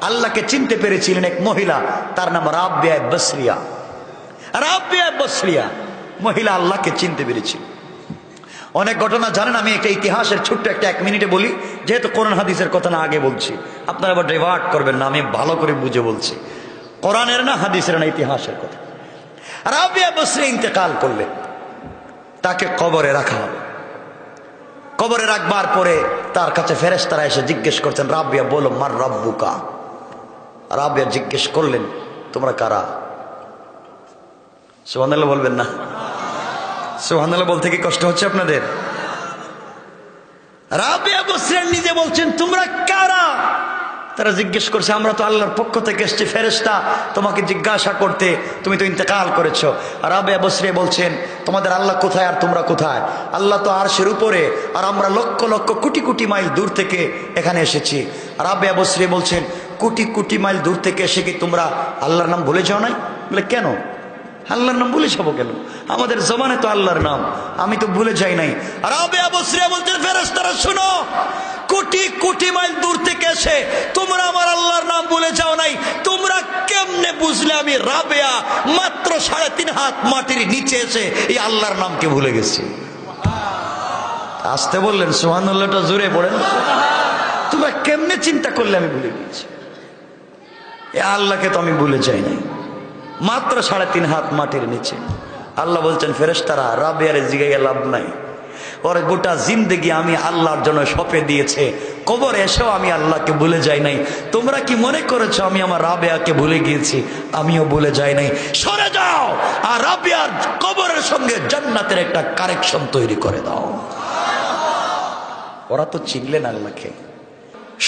আল্লাহকে চিনতে পেরেছিলেন এক মহিলা, তার নাম রাবিয়া বসরিয়া। রাবিয়া বসরিয়া মহিলা আল্লাহকে চিনতে পেরেছিল। অনেক ঘটনা জানেন, আমি একটা ইতিহাসের ছোট্ট একটা 1 মিনিটে বলি, যেহেতু কোরআন হাদিসের কথা না আগে বলছি, আপনারা আবার ডাইভার্ট করবেন না, আমি ভালো করে বুঝে বলছি, কোরআনের না হাদিসের না ইতিহাসের কথা। রাবিয়া বসরিয়া ইন্তেকাল করলেন, তাকে কবরে রাখা হবে। কবরে রাখবার পরে তার কাছে ফেরেশতারা এসে জিজ্ঞেস করছেন, রাবিয়া বলো মার রব্বুকা। রাবিয়া জিজ্ঞেস করলেন, তোমরা কারা? সুবহানাল্লাহ বলবেন না? সুবহানাল্লাহ বলতে কি কষ্ট হচ্ছে আপনাদের? রাবিয়া বসরিয়া নিজে বলছেন, তোমরা কারা? তারা জিজ্ঞেস করছে, আমরা তো আল্লাহর পক্ষ থেকে এসেছি ফেরেশতা তোমাকে জিজ্ঞাসা করতে, তুমি তো ইন্তেকাল করেছো। আর রাবিয়া বসরিয়া বলছেন, তোমাদের আল্লাহ কোথায় আর তোমরা কোথায়? আল্লাহ তো আরশের উপরে, আর আমরা লক্ষ লক্ষ কোটি কোটি মাইল দূর থেকে এখানে এসেছি। রাবিয়া বসরিয়া বলছেন, কোটি কোটি মাইল দূর থেকে এসে কি তোমরা আল্লাহর নাম ভুলে যাও নাই? বলে কেন আল্লাহর নাম ভুলে যাবো কেন? আমাদের জবানে তো আল্লাহর নাম, আমি তো ভুলে যাই নাই। রাবিয়া বসরিয়া বলছেন, ফেরেশতারা শুনো, কোটি কোটি মাইল দূর থেকে এসে তোমরা আমার আল্লাহর নাম ভুলে যাও নাই, তোমরা কেমনে বুঝলে আমি রাবিয়া মাত্র 3.5 হাত মাটির নিচে এসে এই আল্লাহর নামকে ভুলে গেছি? আসতে বললেন, সুবহানাল্লাহটা জোরে পড়েন। তোমরা কেমনে চিন্তা করলে আমি ভুলে গেছি? এ আল্লাহকে তো আমি ভুলে যাই নাই, মাত্র 3.5 হাত মাটির নিচে। আল্লাহ বলছেন, ফেরেশতারা রাবিয়ারে জিগাইয়া লাভ নাই, ওর গোটা জিন্দেগি আমি আল্লাহর জন্য সঁপে দিয়েছে, কবরে এসেও আমি আল্লাহকে ভুলে যাই নাই। তোমরা কি মনে করেছো আমি আমার রাবিয়াকে ভুলে গিয়েছি? আমিও ভুলে যাই নাই। সরে যাও, আর রাবিয়ার কবরের সঙ্গে জান্নাতের একটা কানেকশন তৈরি করে দাও। ওরা তো চিনলেন আল্লাহকে।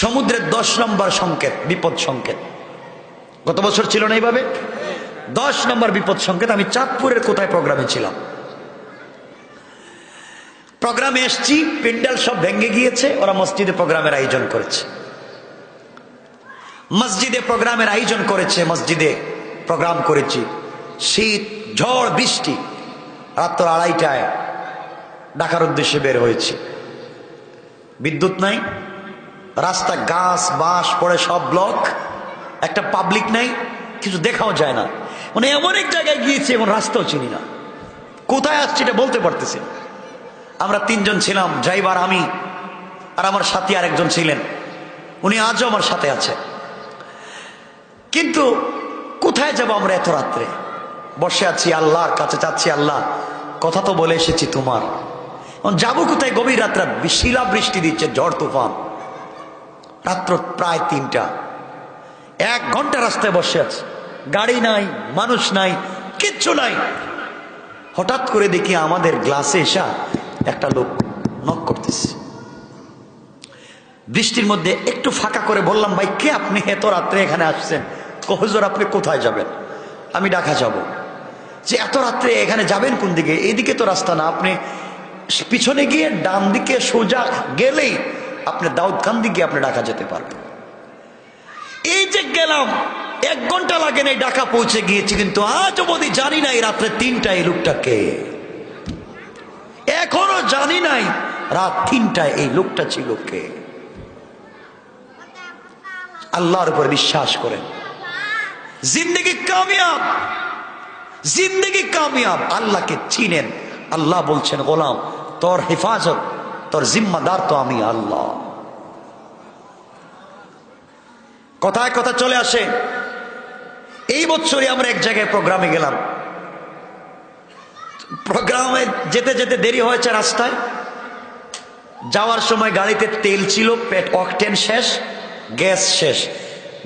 সমুদ্রের 10 নম্বর সংকেত, বিপদ সংকেত। গত বছর ছিল না এইভাবে? 10 নম্বর বিপদ সংকেত। আমি চাঁদপুরের কোথায় প্রোগ্রামে ছিলাম, প্রোগ্রামে এসছি, প্যান্ডেল সব ভেঙে গিয়েছে, ওরা মসজিদে প্রোগ্রামের আয়োজন করেছে। মসজিদে প্রোগ্রামের আয়োজন করেছে, মসজিদে প্রোগ্রাম করেছি, শীত, ঝড়, বৃষ্টি। রাত্র 2:30টায় ঢাকার উদ্দেশ্যে বের হয়েছি। বিদ্যুৎ নাই, রাস্তা গাছ বাঁশ পড়ে সব ব্লক, একটা পাবলিক নাই, কিছু দেখাও যায় না। মানে এমন এক জায়গায় গিয়েছি এবং রাস্তাও চিনি না, কোথায় আসছি এটা বলতে পারতেছি না। আমরা 3 জন ছিলাম, ড্রাইভার, আমি আর আমার সাথী আরেকজন ছিলেন, উনি আজও আমার সাথে আছে। কিন্তু কোথায় যাব আমরা এত রাত্রে? বসে আছি, আল্লাহর কাছে চাচ্ছি, আল্লাহ কথা তো বলে এসেছি তোমার, যাবো কোথায়? গভীর রাত্রে শিলা বৃষ্টি দিচ্ছে, ঝড় তুফান, রাত্র প্রায় 3টা। 1 ঘন্টা রাস্তায় বসে আছে, গাড়ি নাই, মানুষ নাই, কিচ্ছু নাই। হঠাৎ করে দেখি আমাদের গ্লাসে এসা একটা লোক নক করতেছে। বৃষ্টির মধ্যে একটু ফাঁকা করে বললাম, ভাই কে আপনি? এত রাত্রে এখানে আসছেন? হুজুর আপনি কোথায় যাবেন? আমি ঢাকা যাব। যে এত রাত্রে এখানে যাবেন কোন দিকে? এইদিকে তো রাস্তা না, আপনি পিছনে গিয়ে ডান দিকে সোজা গেলেই আপনি দাউদকান্দি গিয়ে আপনি ঢাকা যেতে পারবেন। এই যে গেলাম, 1 ঘন্টা লাগে নাই, ঢাকা পৌঁছে গিয়েছি, কিন্তু আজ অবধি জানি না এই রাত্রে 3টায় এই লোকটাকে, এখনো জানি নাই রাত 3টায় এই লোকটা ছিল কে। আল্লাহর উপর বিশ্বাস করেন, জিন্দগি কামিয়াব, জিন্দগি কামিয়াব। আল্লাহকে চিনেন। আল্লাহ বলছেন, গোলাম তোর হেফাজত, তোর জিম্মাদার তো আমি আল্লাহ। কথায় কথা চলে আসে। এই বছরই আমরা এক জায়গায় প্রোগ্রামে গেলাম, প্রোগ্রামে যেতে যেতে দেরি হয়েছে রাস্তায়। যাওয়ার সময় গাড়িতে তেল ছিল, অকটেন শেষ, গ্যাস শেষ।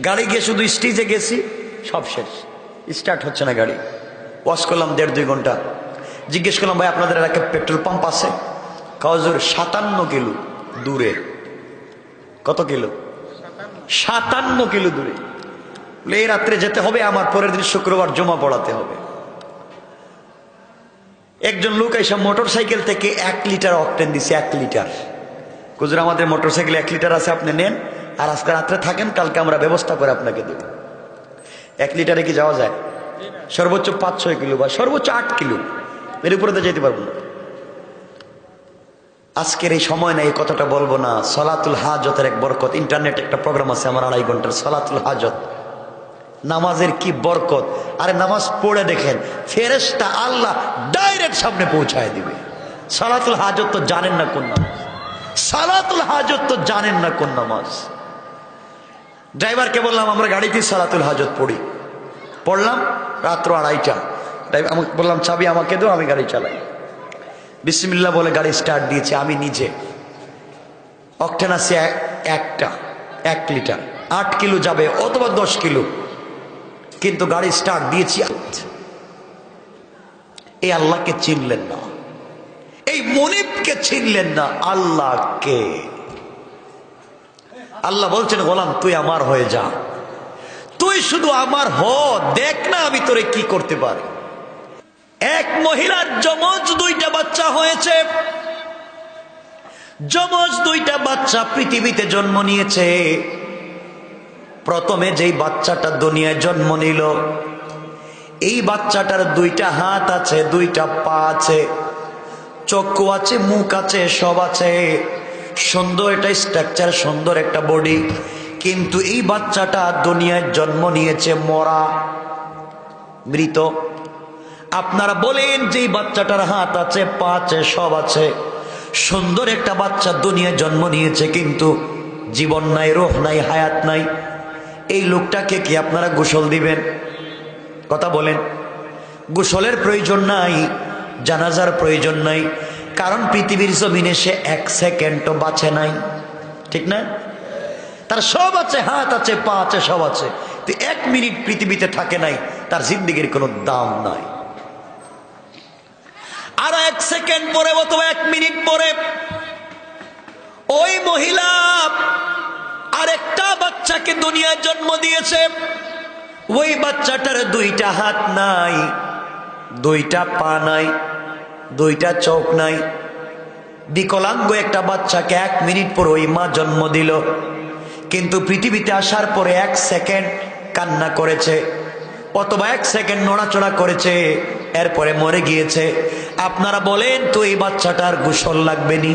গাড়ি গিয়ে শুধু স্টেজে গেছি, সব শেষ, স্টার্ট হচ্ছে না গাড়ি। ওয়াশ করলাম 1.5-2 ঘন্টা। জিজ্ঞেস করলাম, ভাই আপনাদের এলাকায় পেট্রোল পাম্প আছে? কাউজুর 57 কিলো দূরে। কত কিলো? 57 কিলো দূরে। এই রাত্রে যেতে হবে, আমার পরের দিন শুক্রবার জমা পড়াতে হবে। একজন লোক এসে মোটর সাইকেল থেকে 1 লিটার অকটেন দিছে, 1 লিটার। হুজুর আমাদের মোটর সাইকেলে 1 লিটার আছে, আপনি নেন, আর আজকে রাত্রে থাকেন, কালকে আমরা ব্যবস্থা করে আপনাকে দেব। 1 লিটারে কি যাওয়া যায়? সর্বোচ্চ 5-6 কিলো বা সর্বোচ্চ 8 কিলো, এর উপরে তো যেতে পারবো না। আজকের এই সময় না এই কথাটা বলবো না। সলাতুল হাজতের এক বরকত, ইন্টারনেট একটা প্রোগ্রাম আছে আমার 2.5 ঘন্টার, সলাতুল হাজত, নামাজের কি বরকত। আরে নামাজ পড়ে দেখেন, ফেরেশতা আল্লাহ ডাইরেক্ট সামনে পৌঁছায় দিবে। সলাতুল হাজত তো জানেন না কোন নামাজ, সালাতুল হাজত তো জানেন না কোন নামাজ। ড্রাইভারকে বললাম আমরা গাড়িতে সালাতুল হাজত পড়ি, পড়লাম রাত্র 2:30টা। আমাকে বললাম চাবি আমাকে দাও, আমি গাড়ি চালাই। বিসমিল্লাহ বলে গাড়ি স্টার্ট দিয়েছে। আমি নিজে অকটেন আছে 1 লিটার, 8 কিলো যাবে অথবা 10 কিলো, কিন্তু গাড়ি স্টার্ট দিয়েছি। এই আল্লাহকে চিনলেন না, এই মনিবকে চিনলেন না। আল্লাহকে আল্লাহ বলছেন গোলাম তুই আমার হয়ে যা, তুই শুধু আমার হ, দেখ না আমি তোরে কি করতে পারি। এক মহিলার যমজ 2টা বাচ্চা হয়েছে, যমজ 2টা বাচ্চা পৃথিবীতে জন্ম নিয়েছে। প্রথমে যেই বাচ্চাটা দুনিয়ায় জন্ম নিল, এই বাচ্চাটার 2টা হাত আছে, 2টা পা আছে, চক্ষু আছে, মুখ আছে, সব আছে, সুন্দর একটা স্ট্রাকচার, সুন্দর একটা বডি। কিন্তু এই বাচ্চাটা দুনিয়ায় জন্ম নিয়েছে মরা, মৃত। আপনারা বলেন যে এই বাচ্চাটার হাত আছে, পা আছে, সব আছে, সুন্দর একটা বাচ্চা দুনিয়ায় জন্ম নিয়েছে, কিন্তু জীবন নাই, রূহ নাই, হায়াত নাই। এই লোকটাকে কি আপনারা গোসল দিবেন? কথা বলেন। গোসলের প্রয়োজন নাই, জানাজার প্রয়োজন নাই, কারণ পৃথিবীর জমিনে সে 1 সেকেন্ডও বাঁচে নাই, ঠিক না? তার সব আছে, হাত আছে, পা আছে, সব আছে, তো 1 মিনিট পৃথিবীতে থাকে নাই, তার জিন্দেগির কোনো দাম নাই। আর 1 সেকেন্ড পরে অথবা 1 মিনিট পরে ওই মহিলা আরেকটা বাচ্চাকে দুনিয়ায় জন্ম দিয়েছে। ওই বাচ্চাটার 2টা হাত নাই, 2টা পা নাই, 2টা চোখ নাই, বিকলাঙ্গ একটা বাচ্চাকে 1 মিনিট পর ওই মা জন্ম দিল। কিন্তু পৃথিবীতে আসার পরে 1 সেকেন্ড কান্না করেছে অথবা 1 সেকেন্ড নড়াচড়া করেছে, এরপরে মরে গিয়েছে। আপনারা বলেন তো এই বাচ্চাটার গোসল লাগবে নি?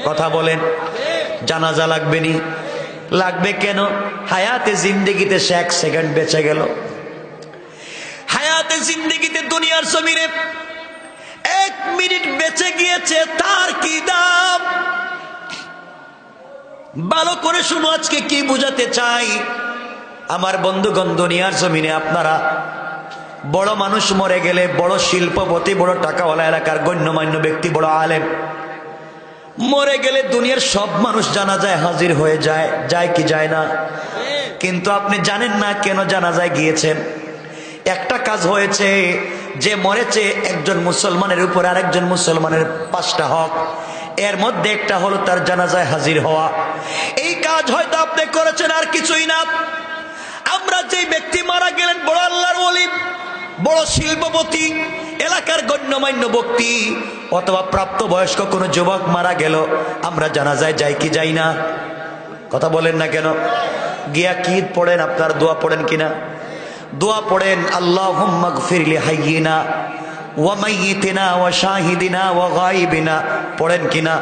কথা বলেন। জানাজা লাগবে নি? লাগবে কেন? হায়াতে জিন্দেগিতে সে 1 সেকেন্ড বেঁচে গেল। হায়াতে জিন্দেগিতে দুনিয়ার জমিনে 1 মিনিট বেঁচে গিয়েছে, তার কি দাম? ভালো করে শুনো, আজকে কি বুঝাতে চাই। আমার বন্ধুগণ, দুনিয়ার জমিনে আপনারা বড় মানুষ মরে গেলে, বড় শিল্পপতি, বড় টাকাওয়ালা, এলাকার গণ্যমান্য ব্যক্তি, বড় আলেম মরে গেলে দুনিয়ার সব মানুষ জানাজায় হাজির হয়ে যায়, যায় কি যায় না? কিন্তু আপনি জানেন না কেন জানাজায় গিয়েছেন। একটা কাজ হয়েছে, যে মরেছে একজন মুসলমানের উপর আরেকজন মুসলমানের 5টা হক, এর মধ্যে একটা হলো তার জানাজায় হাজির হওয়া। এই কাজ হয়তো আপনি করেছেন, আর কিছুই না। আমরা যে ব্যক্তি মারা গেলেন, বড় আল্লাহর ওলি, বড় শিল্পপতি, এলাকার গণ্যমান্য ব্যক্তি, অথবা প্রাপ্তবয়স্ক কোনো যুবক মারা গেল, আমরা জানাজায় যাই কি যাই না? কথা বলেন না কেন? গিয়া কি পড়েন? আপনার দোয়া পড়েন কিনা? দোয়া পড়েন, আল্লাহুম্মা গফির লি হাইয়িনা ওয়া মাইয়িতিনা ওয়া শাহিদিনা ওয়া গায়িবিনা, পড়েন কিনা?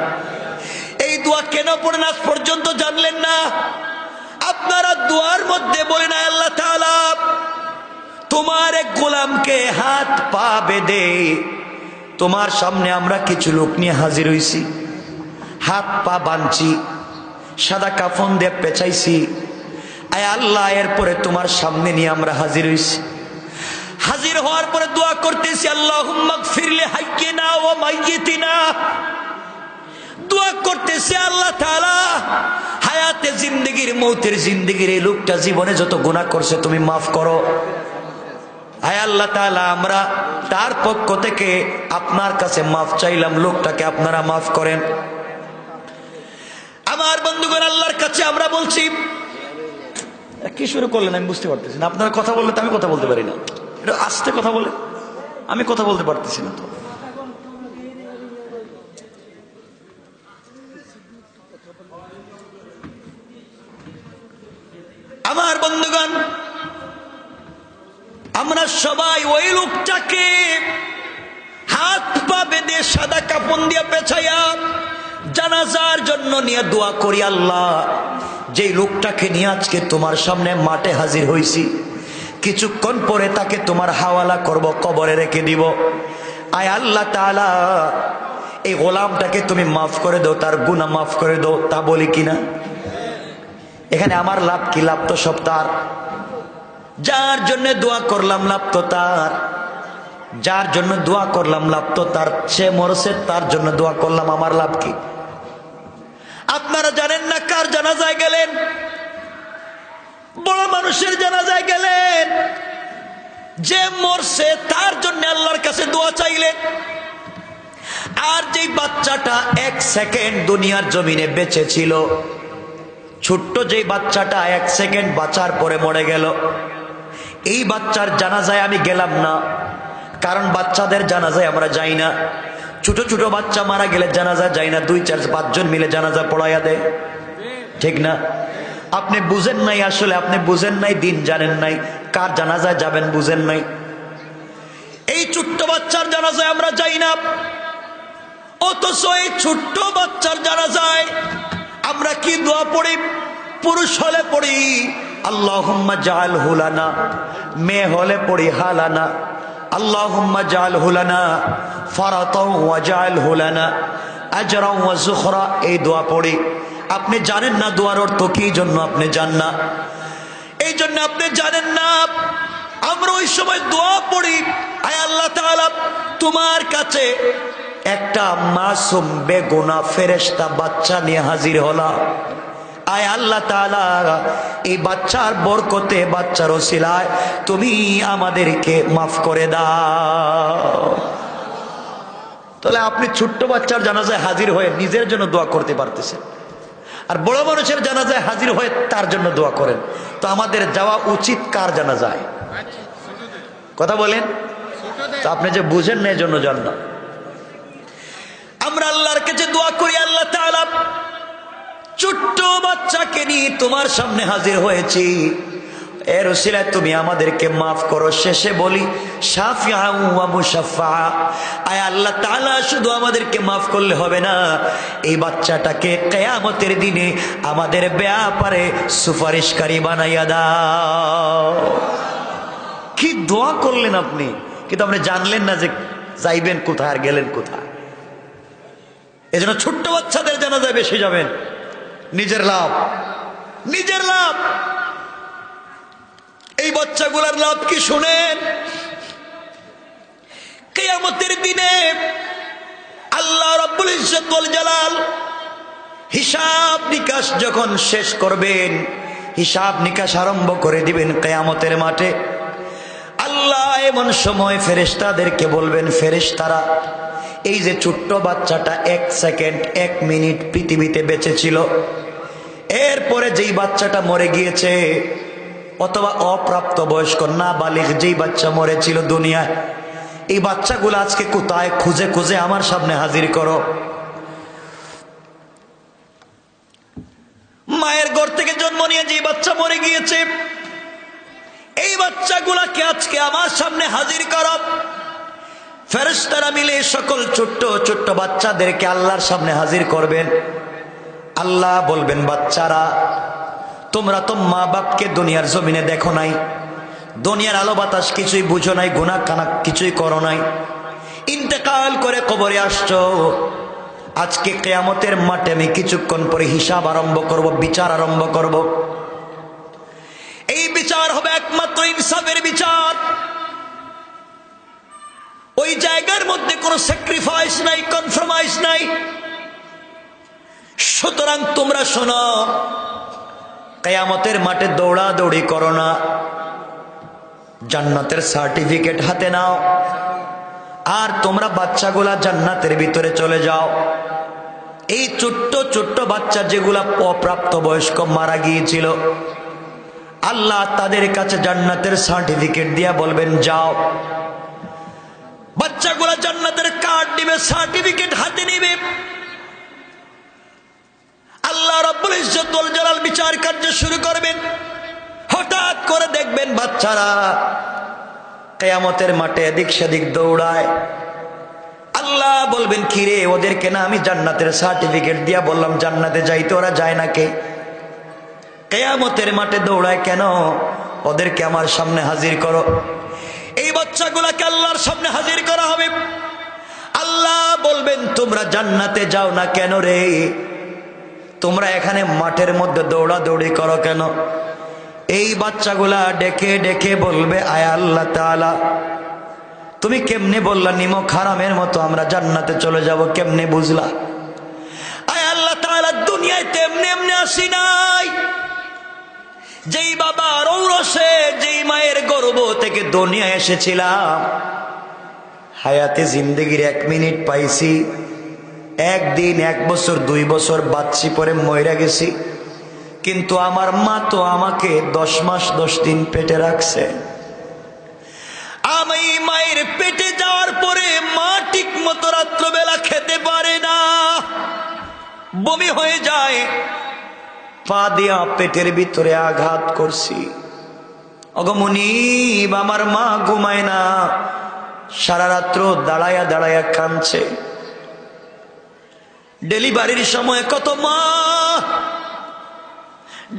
এই দোয়া কেন পড়েন আজ পর্যন্ত জানলেন না? আপনারা দোয়ার মধ্যে বলেন, আল্লাহ তাআলা তোমার এক গোলামকে হাত পা বেঁধে তোমার সামনে আমরা কিছু লোক নিয়ে হাজির হইছি, হাত পা বাঁধছি, সাদা কাফন দিয়ে পেঁচাইছি। আয় আল্লাহ, এরপরে তোমার সামনে নিয়ে আমরা হাজির হইছি। হাজির হওয়ার পরে দোয়া করতেছি, আল্লাহুম্মা গফির লি হাইয়িনা ওয়া মাইয়িতিনা, দোয়া করতেছি আল্লাহ তাআলা হায়াতে জিন্দেগির, মৌতের জিন্দেগির এই লোকটা জীবনে যত গুনাহ করছে তুমি মাফ করো। আয় আল্লাহ তাআলা, আমরা তার পক্ষ থেকে আপনার কাছে মাফ চাইলাম, লোকটাকে আপনারা মাফ করেন। আমার বন্ধুগণ, আল্লাহর কাছে আমরা বলছি, কি শুরু করলেন আমি বুঝতে পারতেছি না। আপনারা কথা বললে তো আমি কথা বলতে পারি না, এটা আস্তে কথা বলে আমি কথা বলতে পারতেছি না। তো আমার বন্ধুগণ, আমরা সবাই ওই লোকটাকে হাত পা বেঁধে সাদা কাপড় দিয়ে পেঁচাইয়া জানাজার জন্য নিয়ে দোয়া করি, আল্লাহ যেই লোকটাকে নিয়ে আজকে তোমার সামনে মাঠে হাজির হইছি, কিছুক্ষণ পরে তাকে তোমার হাওয়ালা করব, কবরে রেখে দিব। আয় আল্লাহ তাআলা এই গোলামটাকে তুমি মাফ করে দাও, তার গুনাহ মাফ করে দাও। তা বলি কিনা? এখানে আমার লাভ কি? লাভ তো সব তার। যার জন্য দোয়া করলাম লাভ তো তার, যার জন্য দোয়া করলাম লাভ তো তার। সে মরছে, তার জন্য দোয়া করলাম, আমার লাভ কি? আপনারা জানেন না কার জানাজায় গেলেন? বড় মানুষের জানাজায় গেলেন, যে মরছে তার জন্য আল্লাহর কাছে দোয়া চাইলেন। আর যেই বাচ্চাটা 1 সেকেন্ড দুনিয়ার জমিনে বেঁচে ছিল, ছোট্ট যেই বাচ্চাটা 1 সেকেন্ড বাঁচার পরে মরে গেল, এই বাচ্চার জানাজায় আমি গেলাম না, কারণ বাচ্চাদের জানাজায় আমরা যাই না। ছোট ছোট বাচ্চা মারা গেলে জানাজা যাই না, 2, 4, 5 জন মিলে জানাজা পড়াইয়া দেয়, ঠিক না? আপনি বুঝেন নাই, আসলে আপনি বুঝেন নাই, দিন জানেন নাই, কার জানাজায় যাবেন বুঝেন নাই। এই ছোট্ট বাচ্চার জানাজায় আমরা যাই না, অথচ এই ছোট্ট বাচ্চার জানাজায় আমরা কি দোয়া পড়ি? পুরুষ হলে পড়ি আল্লাহুম্মা জাআলহু লানা, মেয়ে হলে পড়ি হালানা আল্লাহুম্মা জাআলহু লানা ফারাতাও ওয়া জাআলহু লানা আজরাও ওয়া যুখরা। এই দোয়া পড়ি। আপনি জানেন না দোয়ার অর্থ কি? জন্য আপনি জান না, এই জন্য আপনি জানেন না। আমরা ওই সময় দোয়া পড়ি, আয় আল্লাহ তাআলা তোমার কাছে একটা মাসুম বেগুনাহ ফেরেশতা বাচ্চা নিয়ে হাজির হলাম। আয় আল্লাহ তাআলা এই বাচ্চার বরকতে, বাচ্চার ওসিলায় তুমি আমাদেরকে মাফ করে দাও। তাহলে আপনি ছোট্ট বাচ্চার জানাজায় হাজির হয়ে নিজের জন্য দোয়া করতে পারতেছেন, আর বড় মানুষের জানাজায় হাজির হয়ে তার জন্য দোয়া করেন। তো আমাদের যাওয়া উচিত কার জানাজায়? কথা বলেন তো, আপনি যে বুঝেন না এজন্য যান না। আমরা আল্লাহর কাছে দোয়া করি, আল্লাহ তাআলা ছোট্ট বাচ্চাকে নিয়ে তোমার সামনে হাজির হয়েছি, এর উসিলায় তুমি আমাদেরকে মাফ করো। শেষে বলি শাফিআ ওয়া মুশাফফা। আয় আল্লাহ তাআলা শুধু আমাদেরকে মাফ করলে হবে না, এই বাচ্চাটাকে কিয়ামতের দিনে আমাদের ব্যাপারে সুপারিশকারী বানাইয়া দাও। কি দোয়া করলেন আপনি, কিন্তু আপনি জানলেন না যে যাইবেন কোথায় আর গেলেন কোথায়। এজন্য ছোট্ট বাচ্চাদের জানাজায় বেশি যাবেন, নিজের লাভ, নিজের লাভ। এই বাচ্চাগুলার লাভ কি শুনেন? কিয়ামতের দিনে আল্লাহ রাব্বুল ইজ্জত ওয়াল জালাল হিসাব নিকাশ যখন শেষ করবেন, হিসাব নিকাশ আরম্ভ করে দিবেন কিয়ামতের মাঠে, আল্লাহ এমন সময় ফেরেশতাদেরকে বলবেন, ফেরেশতারা এই যে ছোট্ট বাচ্চাটা 1 সেকেন্ড 1 মিনিট পৃথিবীতে বেঁচে ছিল, এরপরে যেই বাচ্চাটা মরে গিয়েছে, অথবা অপ্রাপ্ত বয়স্ক নাবালিগ যেই বাচ্চা মরেছিল দুনিয়ায়, এই বাচ্চাগুলো আজকে কোথায়? খুঁজে খুঁজে আমার সামনে হাজির করো। মায়ের ঘর থেকে জন্ম নিয়ে যে বাচ্চা মরে গিয়েছে, এই বাচ্চাগুলাকে আজকে আমার সামনে হাজির করো। ফেরেশতারা মিলে সকল ছোট্ট ছোট্ট বাচ্চাদেরকে আল্লাহর সামনে হাজির করবেন। আল্লাহ বলবেন, বাচ্চারা তোমরা তো মা বাপকে দুনিয়ার জমিনে দেখো নাই, দুনিয়ার আলো বাতাস কিছুই বুঝো নাই, গুনাহ কানা কিছুই করো নাই, ইন্তেকাল করে কবরে আসছো। আজকে কিয়ামতের মাঠে আমি কিছুক্ষণ পরে হিসাব আরম্ভ করব, বিচার আরম্ভ করব। এই বিচার হবে একমাত্র ইনসাফের বিচার। ওই জায়গার মধ্যে কোনো স্যাক্রিফাইস নাই, কম্প্রোমাইজ নাই। সুতরাং তোমরা শোনো, কিয়ামতের মাঠে দৌড়াদৌড়ি করো না, জান্নাতের সার্টিফিকেট হাতে নাও, আর তোমরা বাচ্চাগুলা জান্নাতের ভিতরে চলে যাও। এই ছোট্ট ছোট্ট বাচ্চা যেগুলা অপ্রাপ্ত বয়স্ক মারা গিয়েছিল, আল্লাহ তাদের কাছে জান্নাতের সার্টিফিকেট দিয়া বলবেন, যাও। বাচ্চাগুলা জান্নাতের কার্ড নিবে, সার্টিফিকেট হাতে নিবে। আল্লাহ রাব্বুল ইজ্জত ওয়াল জালাল বিচার কার্য শুরু করবেন। হঠাৎ করে দেখবেন বাচ্চারা কিয়ামতের মাঠে এদিক সেদিক দৌড়ায়। আল্লাহ আল্লাহ বলবেন কি রে, ওদেরকে না আমি জান্নাতের সার্টিফিকেট দিয়া বললাম জান্নাতে যাইতে, ওরা যায় না কে? কিয়ামতের মাঠে দৌড়ায় কেন? ওদেরকে আমার সামনে হাজির করো। এই বাচ্চাগুলাকে আল্লাহর সামনে হাজির করা হবে। আল্লাহ বলবেন তোমরা জান্নাতে যাও না কেন রে? তোমরা এখানে মাঠের মধ্যে দৌড়াদৌড়ি করো কেন? এই বাচ্চাগুলা ডেকে ডেকে বলবে, আয় আল্লাহ তাআলা, তুমি কেমনে বললা নিমক হারামের মতো আমরা জান্নাতে চলে যাব, কেমনে বুঝলা? আয় আল্লাহ তাআলা, দুনিয়ায় তেমনি এমনি আসি নাই। যেই বাবার ঔরসে, যেই মায়ের গর্ভ থেকে দুনিয়ায় এসেছিলাম, হায়াতে জিন্দেগির 1 মিনিট পাইছি, 1 দিন 1 বছর 2 বছর বাঁচছি, পরে মইরা গেছি। কিন্তু আমার মা তো আমাকে 10 মাস 10 দিন পেটে রাখছে। আমি মায়ের পেটে যাওয়ার পরে মা ঠিক মতো রাত্রবেলা খেতে পারে না, বমি হয়ে যায়। পা দিয়া পেটের ভিতরে আঘাত করছি। ওগো মুনিব, আমার মা ঘুমায় না, সারা রাত্র দাঁড়ায়া দাঁড়ায়া কাঁদছে। ডেলিভারির সময় কত মা,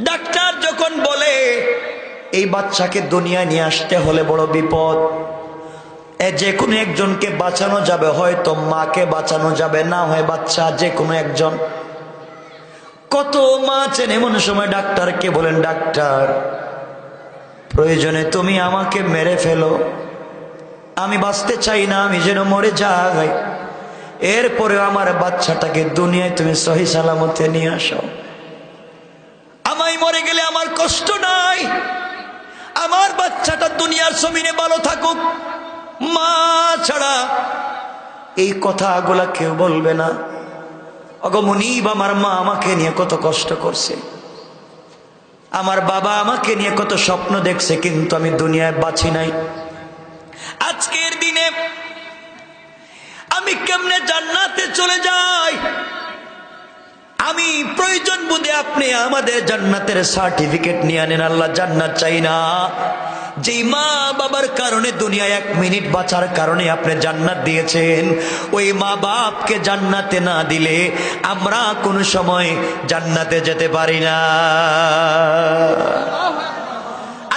ডাক্তার যখন বলে এই বাচ্চাকে দুনিয়ায় নিয়ে আসতে হলে বড় বিপদ, যে কোনো একজনকে বাঁচানো যাবে, হয়তো মাকে বাঁচানো যাবে, না হয় বাচ্চা, যে কোনো একজন। কত মা আছেন এমন সময় ডাক্তারকে বলেন, ডাক্তার প্রয়োজনে তুমি আমাকে মেরে ফেলো, আমি বাঁচতে চাই না, আমি যেন মরে যাই, এরপরেও আমার বাচ্চাটাকে দুনিয়ায় তুমি সহি সালামতে নিয়ে আসো। আমায় মরে গেলে আমার কষ্ট নাই, আমার বাচ্চাটা দুনিয়ার জমিনে ভালো থাকুক, মা ছাড়া এই কথাগুলা কেউ বলবে না। ওগো মুনিব, আমার মা আমাকে নিয়ে কত কষ্ট করছে, আমার বাবা আমাকে নিয়ে কত স্বপ্ন দেখছে, কিন্তু আমি দুনিয়ায় বাঁচি নাই। আজকের দিনে আমি কেমনে জান্নাতে চলে যাই? আমি প্রয়োজন বোধে আপনি আমাদের জান্নাতের সার্টিফিকেট নিয়ে আনেন। আল্লাহ জান্নাত চাই না। যেই মা বাবার কারণে দুনিয়ায় 1 মিনিট বাঁচার কারণে আপনি জান্নাত দিয়েছেন, ওই মা বাপকে জান্নাতে না দিলে আমরা কোনো সময় জান্নাতে যেতে পারি না।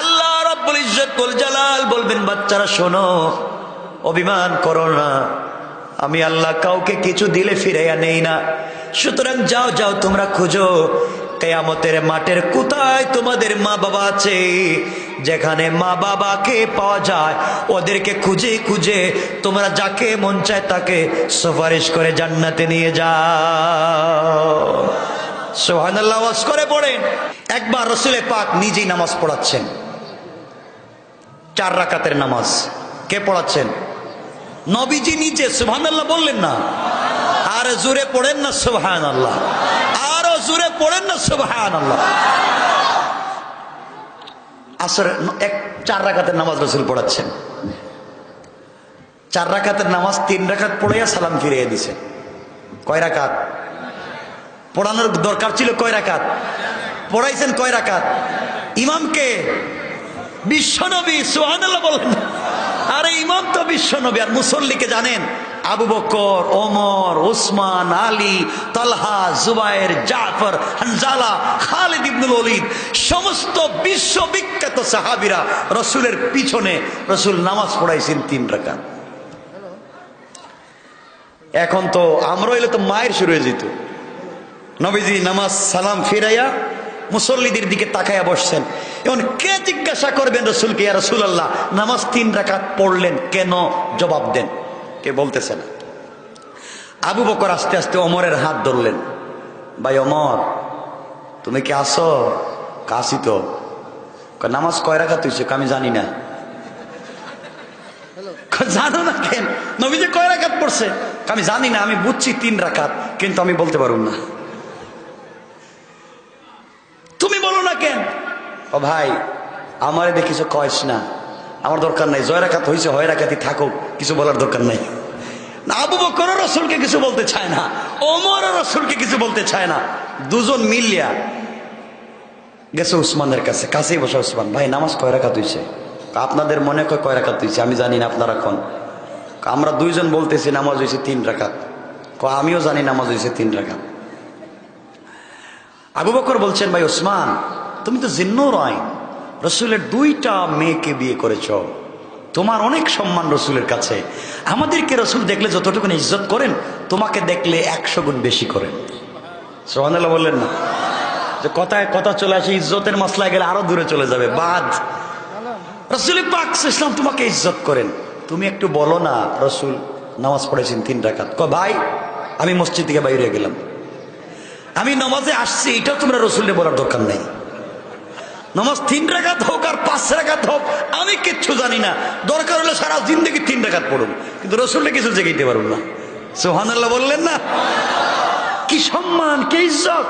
আল্লাহ রাব্বুল ইজ্জত ওয়াল জালাল বলবেন, বাচ্চারা শোনো, অভিমান করো না, আমি আল্লাহ কাউকে কিছু দিলে ফিরাইয়া নেই না। সুতরাং যাও যাও, তোমরা খুঁজো কিয়ামতের মাঠের কোথায় তোমাদের মা বাবা আছে, যেখানে মা বাবাকে পাওয়া যায় ওদেরকে খুঁজে খুঁজে তোমরা যাকে মন চায় তাকে সুপারিশ করে জান্নাতে নিয়ে যাও। সুবহানাল্লাহ ওয়াজ করে পড়েন। একবার রাসূলে পাক নিজেই নামাজ পড়াচ্ছেন, 4 রাকাতের নামাজ। কে পড়াচ্ছেন? নবীজি নিজে। সুবহানাল্লাহ বললেন না? আর জোরে পড়েন না সুবহানাল্লাহ, আরো জোরে পড়েন না সুবহানাল্লাহ। আসর 4 রাকাতের নামাজ রাসূল পড়াচ্ছেন। 4 রাকাতের নামাজ 3 রাকাত পড়াইয়া সালাম ফিরিয়ে দিছে। কয় রাকাত? পড়ানোর দরকার ছিল কয় রাকাত? পড়াইছেন কয় রাকাত? ইমামকে বিশ্বনবী। সুবহানাল্লাহ বলেন। আরে ইমাম তো বিশ্বনবী, আর মুসল্লিকে জানেন আবু বকর, ওমর, ওসমান, আলী, তালহা, জুবায়ের, জাফর, হানজালা, খালিদ ইবনুল ওয়ালিদ, সমস্ত বিশ্ববিখ্যাত সাহাবীরা রাসূলের পিছনে রাসূল নামাজ পড়াইছেন 3 রাকাত। এখন তো আমরা হইলে তো মায়ের শুরু হয়ে যেত। নবীজি নামাজ সালাম ফিরাইয়া মুসল্লিদের দিকে তাকাইয়া বসছেন। এখন কে জিজ্ঞাসা করবেন রাসূলকে, ইয়া রাসূলুল্লাহ নামাজ 3 রাকাত পড়লেন কেন? জবাব দেন, কে বলতেছে না। আবু বকর আস্তে আস্তে ওমরের হাত ধরলেন। ভাই ওমর, তুমি কি আসো? কাশি তো। নামাজ কয় রাকাত হইছে? আমি জানি না। জানো না কেন? নবীজি কয় রাকাত পড়ছে? আমি জানি না, আমি বুঝছি 3 রাকাত, কিন্তু আমি বলতে পারুম না। তুমি বলো না কেন? ও ভাই, আমারে দেখিস কয়েস না, আমার দরকার নাই। 6 রাকাত হয়েছে, 6 রাকাতই থাকুক, কিছু বলার দরকার নাই। আবু বকর রাসূলকে কিছু বলতে চায় না, ওমর রাসূলকে কিছু বলতে চায় না। দুজন মিলিয়া গেছে উসমানের কাছে, কাছেই বসা। উসমান, ভাই নামাজ কয় রাকাত হইছে? আপনাদের মনে কয় রাকাত হইছে? আমি জানি না, আপনারা কোন। আমরা দুইজন বলতেছি নামাজ হয়েছে 3 রাকাত। আমিও জানি নামাজ হয়েছে 3 রাকাত। আবু বকর বলছেন, ভাই ওসমান, তুমি তো জিন্নুর আইন, রসুলের 2টা মেয়েকে বিয়ে করেছ, তোমার অনেক সম্মান রসুলের কাছে। আমাদেরকে রসুল দেখলে যতটুকু ইজ্জত করেন, তোমাকে দেখলে 100 গুণ বেশি করেন। সুবহানাল্লাহ বললেন না? যে কথায় কথা চলে আসে, ইজ্জতের মাসলায় গেলে আরো দূরে চলে যাবে। বাদ রসুল পাক ইসলাম তোমাকে ইজ্জত করেন, তুমি একটু বলো না রসুল নামাজ পড়েছেন 3 রাকাত। ভাই আমি মসজিদ থেকে বাইরে গেলাম, আমি নামাজে আসছি, এটাও তোমরা রসুলকে বলার দরকার নেই। নামাজ 3 রাকাত হোক আর 5 রাকাত হোক, আমি কিচ্ছু জানি না, দরকার হলে সারা জিন্দেগি 3 রাকাত পড়ুন, কিন্তু রসুলকে কিছু জেগাইতে পারুন না। সুবহানাল্লাহ বললেন না? কি সম্মান, কি ইজ্জত।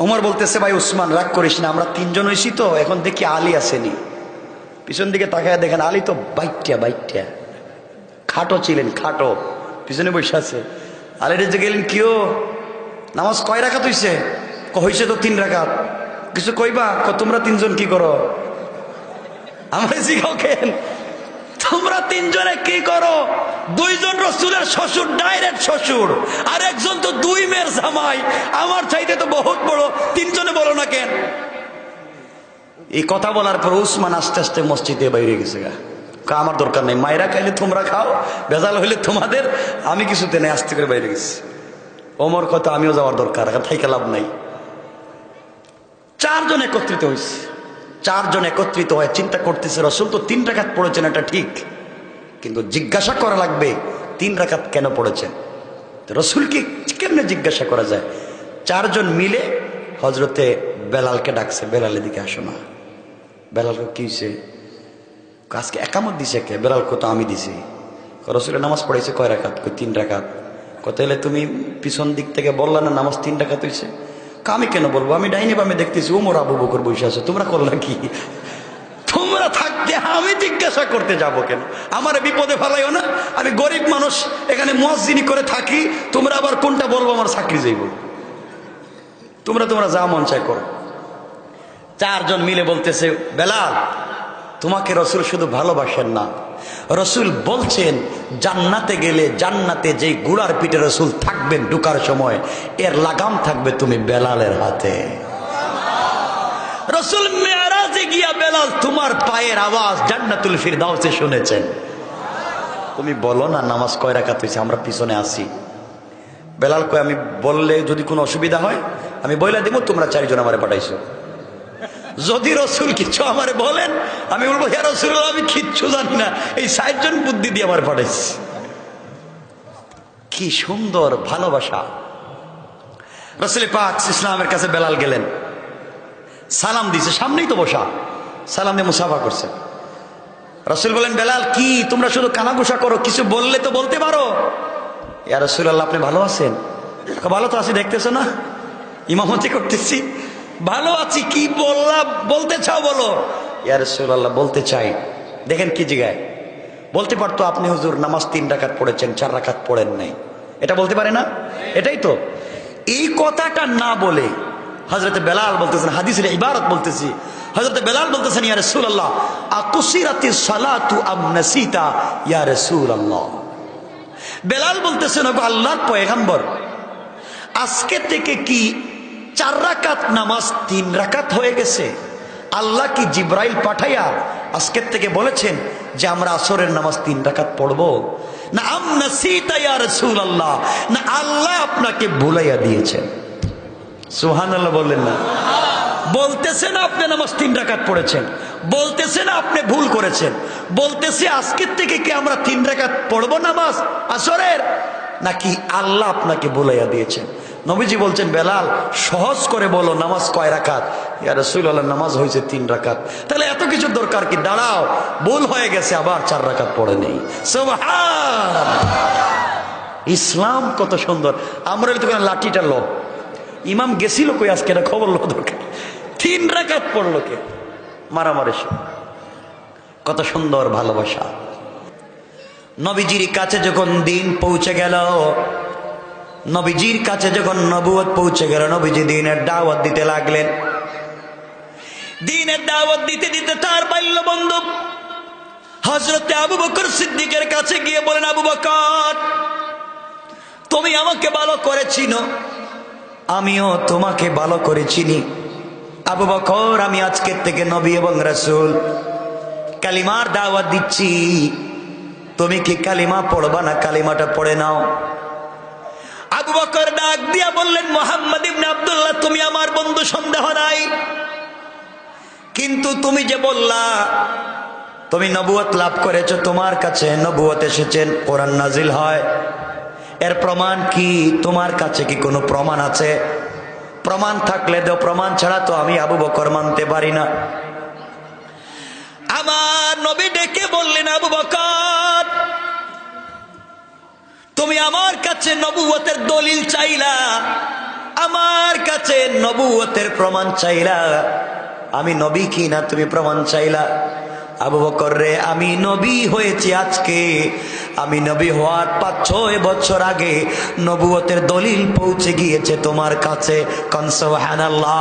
ওমর বলতেছে, ভাই উসমান রাগ করিস না, আমরা 3 জন হইছি তো, এখন দেখি আলী আসেনি। পিছন দিকে তাকায় দেখেন আলী তো বাইটিয়া খাটো ছিলেন, খাটো, পিছনে বসে আছে। আলীর যে গেলেন, কিও নামাজ কয় রাকাত হইছে? হইছে তো 3 রাকাত। কিছু কইবা? তোমরা 3 জন কি করো? আমরা জিগাও কেন, তোমরা 3 জনে কি করো? 2 জন রসুলের শ্বশুর, ডাইরেক্ট শ্বশুর, আর একজন তো 2 মেয়ের জামাই, আমার চাইতে তো বহুত বড়, 3 জনে বলো না কেন? এই কথা বলার পর উসমান আস্তে আস্তে মসজিদে বাইরে গেছে গা। আমার দরকার নেই, মায়েরা খাইলে তোমরা খাও, ভেজাল হইলে তোমাদের, আমি কিছুতে নেই, আস্তে করে বাইরে গেছি। ওমর কথা, আমিও যাওয়ার দরকার, থাইকে লাভ নাই। 4 জন একত্রিত হয়েছে। 4 জন একত্রিত হয়ে চিন্তা করতেছে, রসুল তো 3 রাকাত পড়েছেন, এটা ঠিক, কিন্তু জিজ্ঞাসা করা লাগবে 3 রাকাত কেন পড়েছেন। রসুলকে কেমনে জিজ্ঞাসা করা যায়? 4 জন মিলে হজরতে বেলালকে ডাকছে, বেলালের দিকে আসো না। বেলালকে কি হয়েছে? আজকে একামত দিছে কে? বেলাল কত? আমি দিছি। রসুলের নামাজ পড়েছে কয় রাকাত? 3 রাকাত। কত এলে তুমি পিছন দিক থেকে বললা না নামাজ 3 রাকাত হয়েছে? আমি কেন বলবো? আমি ডাইনি বামে দেখতেছি ওমর আবু বকর বসে আছে, তোমরা করলা কি? তোমরা থাকতে আমি জিজ্ঞাসা করতে যাব কেন? আমার বিপদে ফেলাইও না, আমি গরিব মানুষ, এখানে মুয়াজ্জিনি করে থাকি, তোমরা আবার কোনটা বলবো আমার চাকরি যাইব। তোমরা যা মন চায় করো। 4 জন মিলে বলতেছে, বেলাল তোমাকে রসুল শুধু ভালোবাসেন না, রসুল বলছেন জান্নাতে গেলে জান্নাতে যেই গুড়ার পিঠে রসুল থাকবেন ঢুকার সময়, এর লাগাম থাকবে তুমি বেলালের হাতে। রসুল মেরাজে গিয়া বেলাল তোমার পায়ের আওয়াজ জান্নাতুল ফিরদাউসে শুনেছেন। তুমি বলো না নামাজ কয় রাকাত হইছে, আমরা পিছনে আছি। বেলাল কয়, আমি বললে যদি কোনো অসুবিধা হয় আমি বইলা দিব, তোমরা 4 জন আমারে পাঠাইছো। যদি রসুল কিছু আমারে বলেন, আমি বলবো, ইয়া রাসূলুল্লাহ আমি কিচ্ছু জানি না, এই 4 জন বুদ্ধি দিয়ে আমার পাঠাইছে। কি সুন্দর ভালোবাসা। রাসূল পাক ইসলামের কাছে বেলাল গেলেন, সালাম দিছে, সামনেই তো বসা, সালাম দিয়ে মুসাফা করছে। রাসূল বলেন, বেলাল কি তোমরা শুধু কানাঘুষা করো, কিছু বললে তো বলতে পারো। ইয়া রাসূলুল্লাহ আপনি ভালো আছেন? ভালো তো আছি, দেখতেছো না ইমামতি করতেছি, ভালো আছি। কি বলতে চাও বলো। ইয়া রাসূলুল্লাহ বলতে চাই। দেখেন কি জিগায়, বলতে পারতো আপনি হুজুর নামাজ 3 রাকাত পড়েছেন, 4 রাকাত পড়েন নাই, এটা বলতে পারে না? এটাই তো। এই কথাটা না বলে হযরতে বেলাল বলতেছেন, হাদিসের ইবারত বলতেছি, হযরতে বেলাল বলতেছেন, ইয়া রাসূলুল্লাহ আকুসিরাতিস সালাতু আম নাসিতা ইয়া রাসূলুল্লাহ। বেলাল বলতেছেন, ওগো আল্লাহর পয়গম্বর, আজকে থেকে কি 4 রাকাত নামাজ 3 রাকাত হয়ে গেছে? আল্লাহ কি জিব্রাইল পাঠাইয়া আজকের থেকে বলেছেন যে আমরা আসরের নামাজ 3 রাকাত পড়বো? না আম নাসিতা ইয়া রাসূলুল্লাহ, না আল্লাহ আপনাকে ভুলাইয়া দিয়েছেন? সুবহানাল্লাহ বললেন না? বলতেছেন আপনি নামাজ 3 রাকাত পড়েছেন, বলতেছেন আপনি ভুল করেছেন, বলতেছে আজকের থেকে কি আমরা 3 রাকাত পড়বো নামাজ আসরের, নাকি আল্লাহ আপনাকে ভুলাইয়া দিয়েছেন? নবীজি বলছেন, বেলাল সহজ করে বলো নামাজ কয় রাকাত? ইয়া রাসূলুল্লাহ নামাজ হয়েছে 3 রাকাত। তাহলে এত কিছু দরকার কি? দাঁড়াও, ভুল হয়ে গেছে, আবার 4 রাকাত পড়ে নেই। সুবহানাল্লাহ। ইসলাম কত সুন্দর। আমরা তো লাঠিটা লো, ইমাম গেছিল কই আজকে, না খবর লো দরকার, 3 রাকাত পড়লো কে? মারামারি। কত সুন্দর ভালোবাসা। নবীজির কাছে যখন দিন পৌঁছে গেল, নবীজির কাছে যখন নবুয়ত পৌঁছে গেল, নবীজি দ্বীনের দাওয়াত দিতে লাগলেন। দ্বীনের দাওয়াত দিতে দিতে তার বাল্য বন্ধু হযরতে আবু বকর সিদ্দিকের কাছে গিয়ে বলেন, আবু বকর, তুমি আমাকে ভালো করে চিনো, আমিও তোমাকে ভালো করে চিনি। আবু বকর, আমি আজকের থেকে নবী এবং রাসূল কালিমার দাওয়াত দিচ্ছি, তুমি কি কালিমা পড়বা না? কালিমাটা পড়ে নাও। আবু বকর ডাক দিয়া বললেন, মুহাম্মদ ইবনে আব্দুল্লাহ, তুমি আমার বন্ধু, সন্দেহ নাই, কিন্তু তুমি যে বললা তুমি নবুয়ত লাভ করেছো, তোমার কাছে নবুয়ত এসেছেন, কোরআন নাজিল হয়, এর প্রমাণ কি? তোমার কাছে কি কোনো প্রমাণ আছে? প্রমাণ থাকলে দাও, প্রমাণ ছাড়া তো আমি আবু বকর মানতে পারি না। আমার নবী ডেকে বললেন, আবু বকর, তুমি আমার কাছে নবুয়তের দলিল চাইলা, আমার কাছে নবুয়তের প্রমাণ চাইলা, আমি নবী কি না তুমি প্রমাণ চাইলা। আবু বকর রে, আমি নবী হয়েছি আজকে, আমি নবী হওয়ার 5-6 বছর আগে নবুয়তের দলিল পৌঁছে গিয়েছে তোমার কাছে। কোন সুবহানাল্লাহ।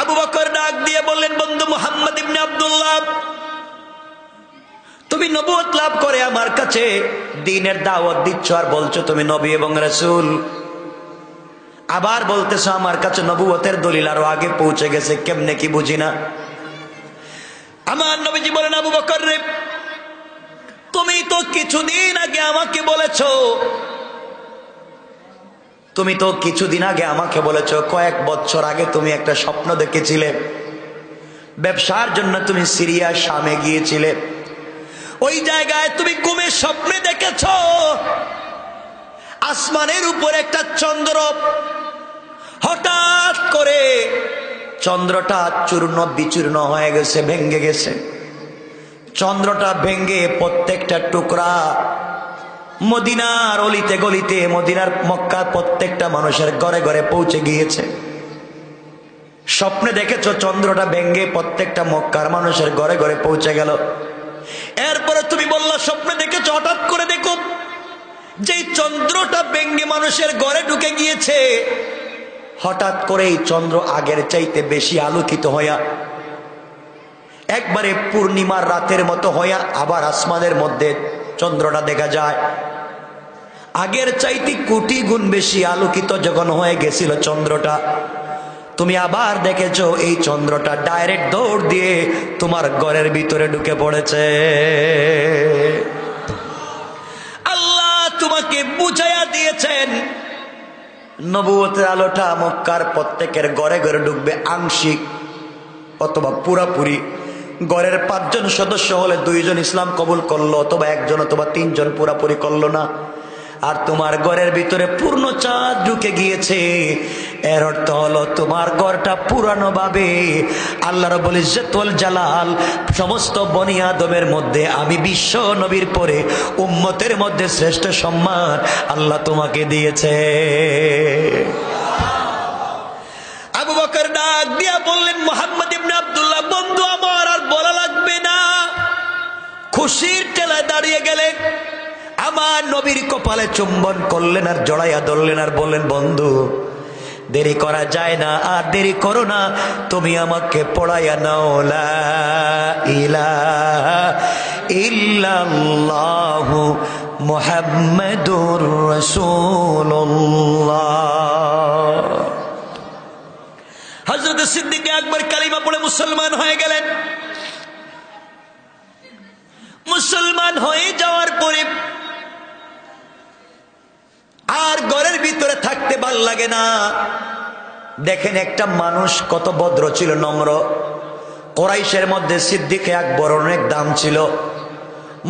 আবু বকর ডাক দিয়ে বললেন, বন্ধু মুহাম্মদ ইবনে আব্দুল্লাহ, তুমি নবুয়ত লাভ করে আমার কাছে দ্বীনের দাওয়াত দিচ্ছ, আর বলছো তুমি নবী এবং রাসূল, আবার বলতেছো আমার কাছে নবুয়তের দলিল আরো আগে পৌঁছে গেছে, কেমনে কি বুঝি না। আমার নবীজি বলেন, আবু বকর রে, তুমি তো কিছুদিন আগে আমাকে বলেছো, তুমি তো কিছুদিন আগে আমাকে বলেছো, কয়েক বছর আগে তুমি একটা স্বপ্ন দেখেছিলে, ব্যবসার জন্য তুমি সিরিয়া শামে গিয়েছিলে, ওই জায়গায় তুমি ঘুমে স্বপ্নে দেখেছো আসমানের উপর একটা চন্দ্র, হঠাৎ করে চন্দ্রটা চূর্ণ বিচূর্ণ হয়ে গেছে, ভেঙ্গে গেছে। চন্দ্রটা ভেঙ্গে প্রত্যেকটা টুকরা মদিনার অলিতে গলিতে, মদিনার মক্কার প্রত্যেকটা মানুষের ঘরে ঘরে পৌঁছে গিয়েছে। স্বপ্নে দেখেছো চন্দ্রটা ভেঙ্গে প্রত্যেকটা মক্কার মানুষের ঘরে ঘরে পৌঁছে গেল। এরপরে তুমি বললা স্বপ্নে দেখেছো, হঠাৎ করে দেখো যেই চন্দ্রটা ভেঙ্গে মানুষের ঘরে ঢুকে গিয়েছে, হঠাৎ করে এই চন্দ্র আগের চাইতে বেশি আলোকিত হইয়া একবারে পূর্ণিমার রাতের মতো হইয়া আবার আসমানের মধ্যে চন্দ্রটা দেখা যায়। আগের চাইতে কোটি গুণ বেশি আলোকিত যখন হয়ে গেছিল চন্দ্রটা, তুমি আবার দেখেছো এই চন্দ্রটা ডাইরেক্ট দৌড় দিয়ে তোমার ঘরের ভিতরে ঢুকে পড়েছে। আল্লাহ তোমাকে বুঝাইয়া দিয়েছেন নবুয়তের আলোটা মক্কার প্রত্যেকের ঘরে ঘরে ঢুকবে, আংশিক অথবা পুরাপুরি। ঘরের 5 জন সদস্য হলে 2 জন ইসলাম কবুল করলো, অথবা 1 জন অথবা 3 জন পুরাপুরি করলো না। আর তোমার ঘরের ভিতরে পূর্ণ চাঁদ ঢুকে গিয়েছে, এর অর্থ হলো তোমার ঘরটা পুরানো ভাবে আল্লাহ রাব্বুল ইজ্জত ওয়াল জালাল সমস্ত বনি আদমের মধ্যে আমি বিশ্ব নবীর পরে উম্মতের মধ্যে শ্রেষ্ঠ সম্মান আল্লাহ তোমাকে দিয়েছে। আবু বকর ডাক দিয়া বললেন, মুহাম্মদ ইবনে আব্দুল্লাহ, বন্ধু আমার আর বলা লাগবে না। খুশির ঠেলায় দাঁড়িয়ে গেলেন, আমার নবীর কপালে চুম্বন করলেন আর জড়াইয়া ধরলেন আর বললেন, বন্ধু দেরি করা যায় না, আর দেরি করো না, তুমি আমাকে পড়াইয়া নাও লা ইলাহা ইল্লাল্লাহু মুহাম্মাদুর রাসূলুল্লাহ। হযরত সিদ্দিক আকবর কালিমা পড়ে মুসলমান হয়ে গেলেন। মুসলমান হয়ে যাওয়ার পরে আর ঘরের ভিতরে থাকতে ভাল লাগে না। দেখেন একটা মানুষ কত ভদ্র ছিল, নম্র। কুরাইশের মধ্যে সিদ্দিক আকবর অনেক দাম ছিল,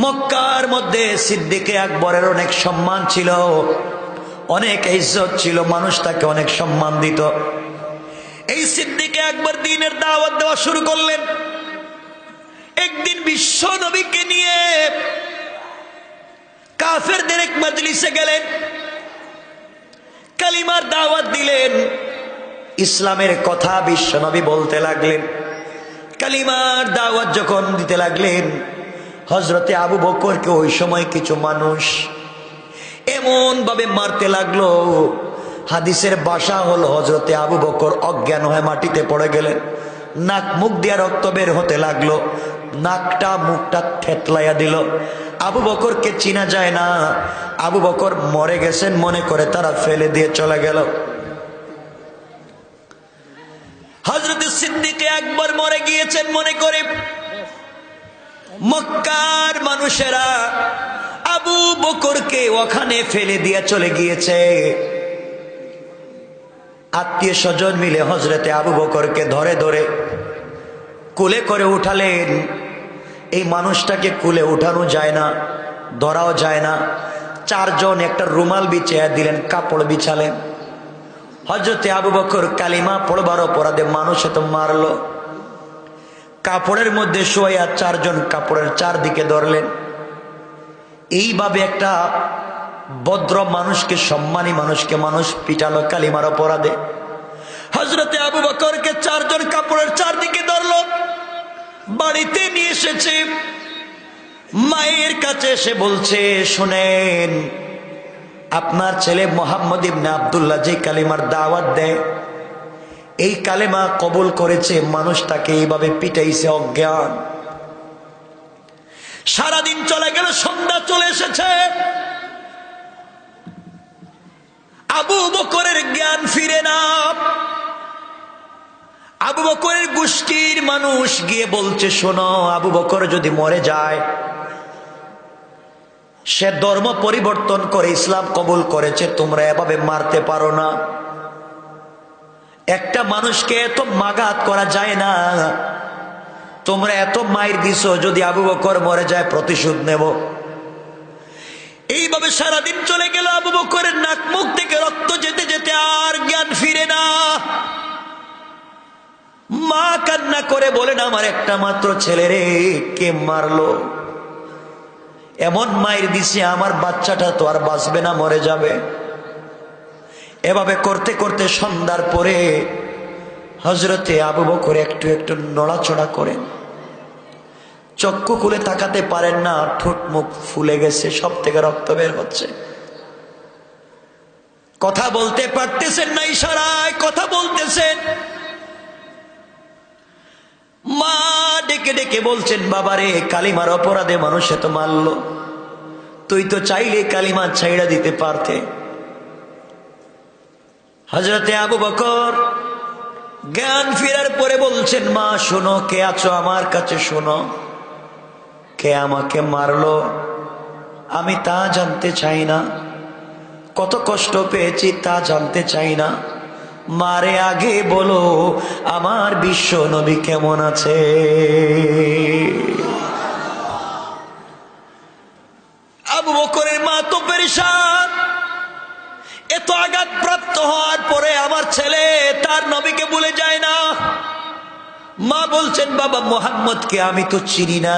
মক্কার মধ্যে সিদ্দিক আকবরের অনেক সম্মান ছিল, অনেক ইজ্জত ছিল, মানুষ তাকে অনেক সম্মান দিত। এই সিদ্দিক আকবর দ্বীনের দাওয়াত দেওয়া শুরু করলেন। একদিন বিশ্ব নবীকে নিয়ে কাফেরদের এক মজলিসে গেলেন, কালিমার দাওয়াত দিলেন, ইসলামের কথা বিশ্ব নবী বলতে লাগলেন। কালিমার দাওয়াত যখন দিতে লাগলেন, হযরতে আবু বকরকে ওই সময় কিছু মানুষ এমন ভাবে মারতে লাগলো, হাদিসের ভাষা হলো হযরতে আবু বকর অজ্ঞান হয়ে মাটিতে পড়ে গেলেন। নাক মুখ দিয়া রক্ত বের হতে লাগলো, নাকটা মুখটা থেতলাইয়া দিল। আবু বকরকে চিনা যায় না, আবু বকর মরে গেছেন মনে করে তারা ফেলে দিয়ে চলে গেল। হযরত সিদ্দিক আকবর মরে গিয়েছেন মনে করে মক্কার মানুষেরা আবু বকরকে ওখানে ফেলে দিয়ে চলে গিয়েছে। আত্মীয় স্বজন মিলে হযরতে আবু বকরকে ধরে ধরে কোলে করে উঠালেন। এই মানুষটাকে কোলে উঠানো যায় না, ধরাও যায় না। চারজন একটা রুমাল বিছিয়ে দিলেন, কাপড় বিছালেন। হযরতে আবু বকর কালিমা পড়বার অপরাধে মানুষ তো মারলো। কাপড়ের মধ্যে শোয়া চারজন কাপড়ের চারদিকে ধরলেন। এইভাবে একটা ভদ্র মানুষকে, সম্মানী মানুষকে মানুষ পিটালো কালিমার অপরাধে। হযরতে আবু বকরকে চারজন কাপড়ের চারদিকে ধরলো, বাড়িতে নিয়ে এসেছে। মায়ের কাছে এসে বলছে, শুনেন, আপনার ছেলে মোহাম্মদ ইবনে আব্দুল্লাহ যে কালিমার দাওয়াত দেয়, এই কালেমা কবুল করেছে, মানুষটাকে এইভাবে পিটাইছে অজ্ঞান। সারাদিন চলে গেল, সন্ধ্যা চলে এসেছে, আবু বকরের জ্ঞান ফিরে না। আবু বকরের গোষ্ঠীর মানুষ গিয়ে বলছে, শোনো, আবু বকর যদি মরে যায়, সে ধর্ম পরিবর্তন করে ইসলাম কবুল করেছে, তোমরা এভাবে মারতে পারো না। একটা মানুষকে এত মাগাত করা যায় না, তোমরা এত মাইর দিছো, যদি আবু বকর মরে যায় প্রতিশোধ নেব। এইভাবে সারাদিন চলে গেল। আবু বকরের নাক মুখ থেকে রক্ত যেতে যেতে আর জ্ঞান ফিরে না। মা কান্না করে বলেন, আমার একটা মাত্র ছেলেরে কে মারলো, এমন মাইর দিছে, আমার বাচ্চাটা তো আর বাঁচবে না, মরে যাবে। এভাবে করতে করতে সন্ধ্যার পরে হযরতে আবু বকর একটু একটু নড়াচড়া করেন, চক্ষু খুলে তাকাতে পারেন না, ঠোঁট মুখ ফুলে গেছে, সব থেকে রক্ত বের হচ্ছে। কথা বলতে পারতেছেন না, ইশারায় কথা বলতেছেন। মা ডেকে ডেকে বলছেন, বাবারে, কালিমার অপরাধে মানুষে তো মারলো, তুই তো চাইলে কালিমা ছাইড়া দিতে পারতে। হযরতে আবু বকর জ্ঞান ফেরার পরে বলছেন, মা শোনো, কে আছো আমার কাছে, শোনো, কে আমাকে মারলো আমি তা জানতে চাই না, কত কষ্ট পেয়েছি তা জানতে চাই না, মারে আগে বলো আমার বিশ্ব নবী কেমন আছে। আবু বকরের মা তো পেরেশান, এত আঘাতপ্রাপ্ত হওয়ার পরে আমার ছেলে তার নবীকে ভুলে যায় না। মা বলছেন, বাবা মুহাম্মদকে আমি তো চিনি না।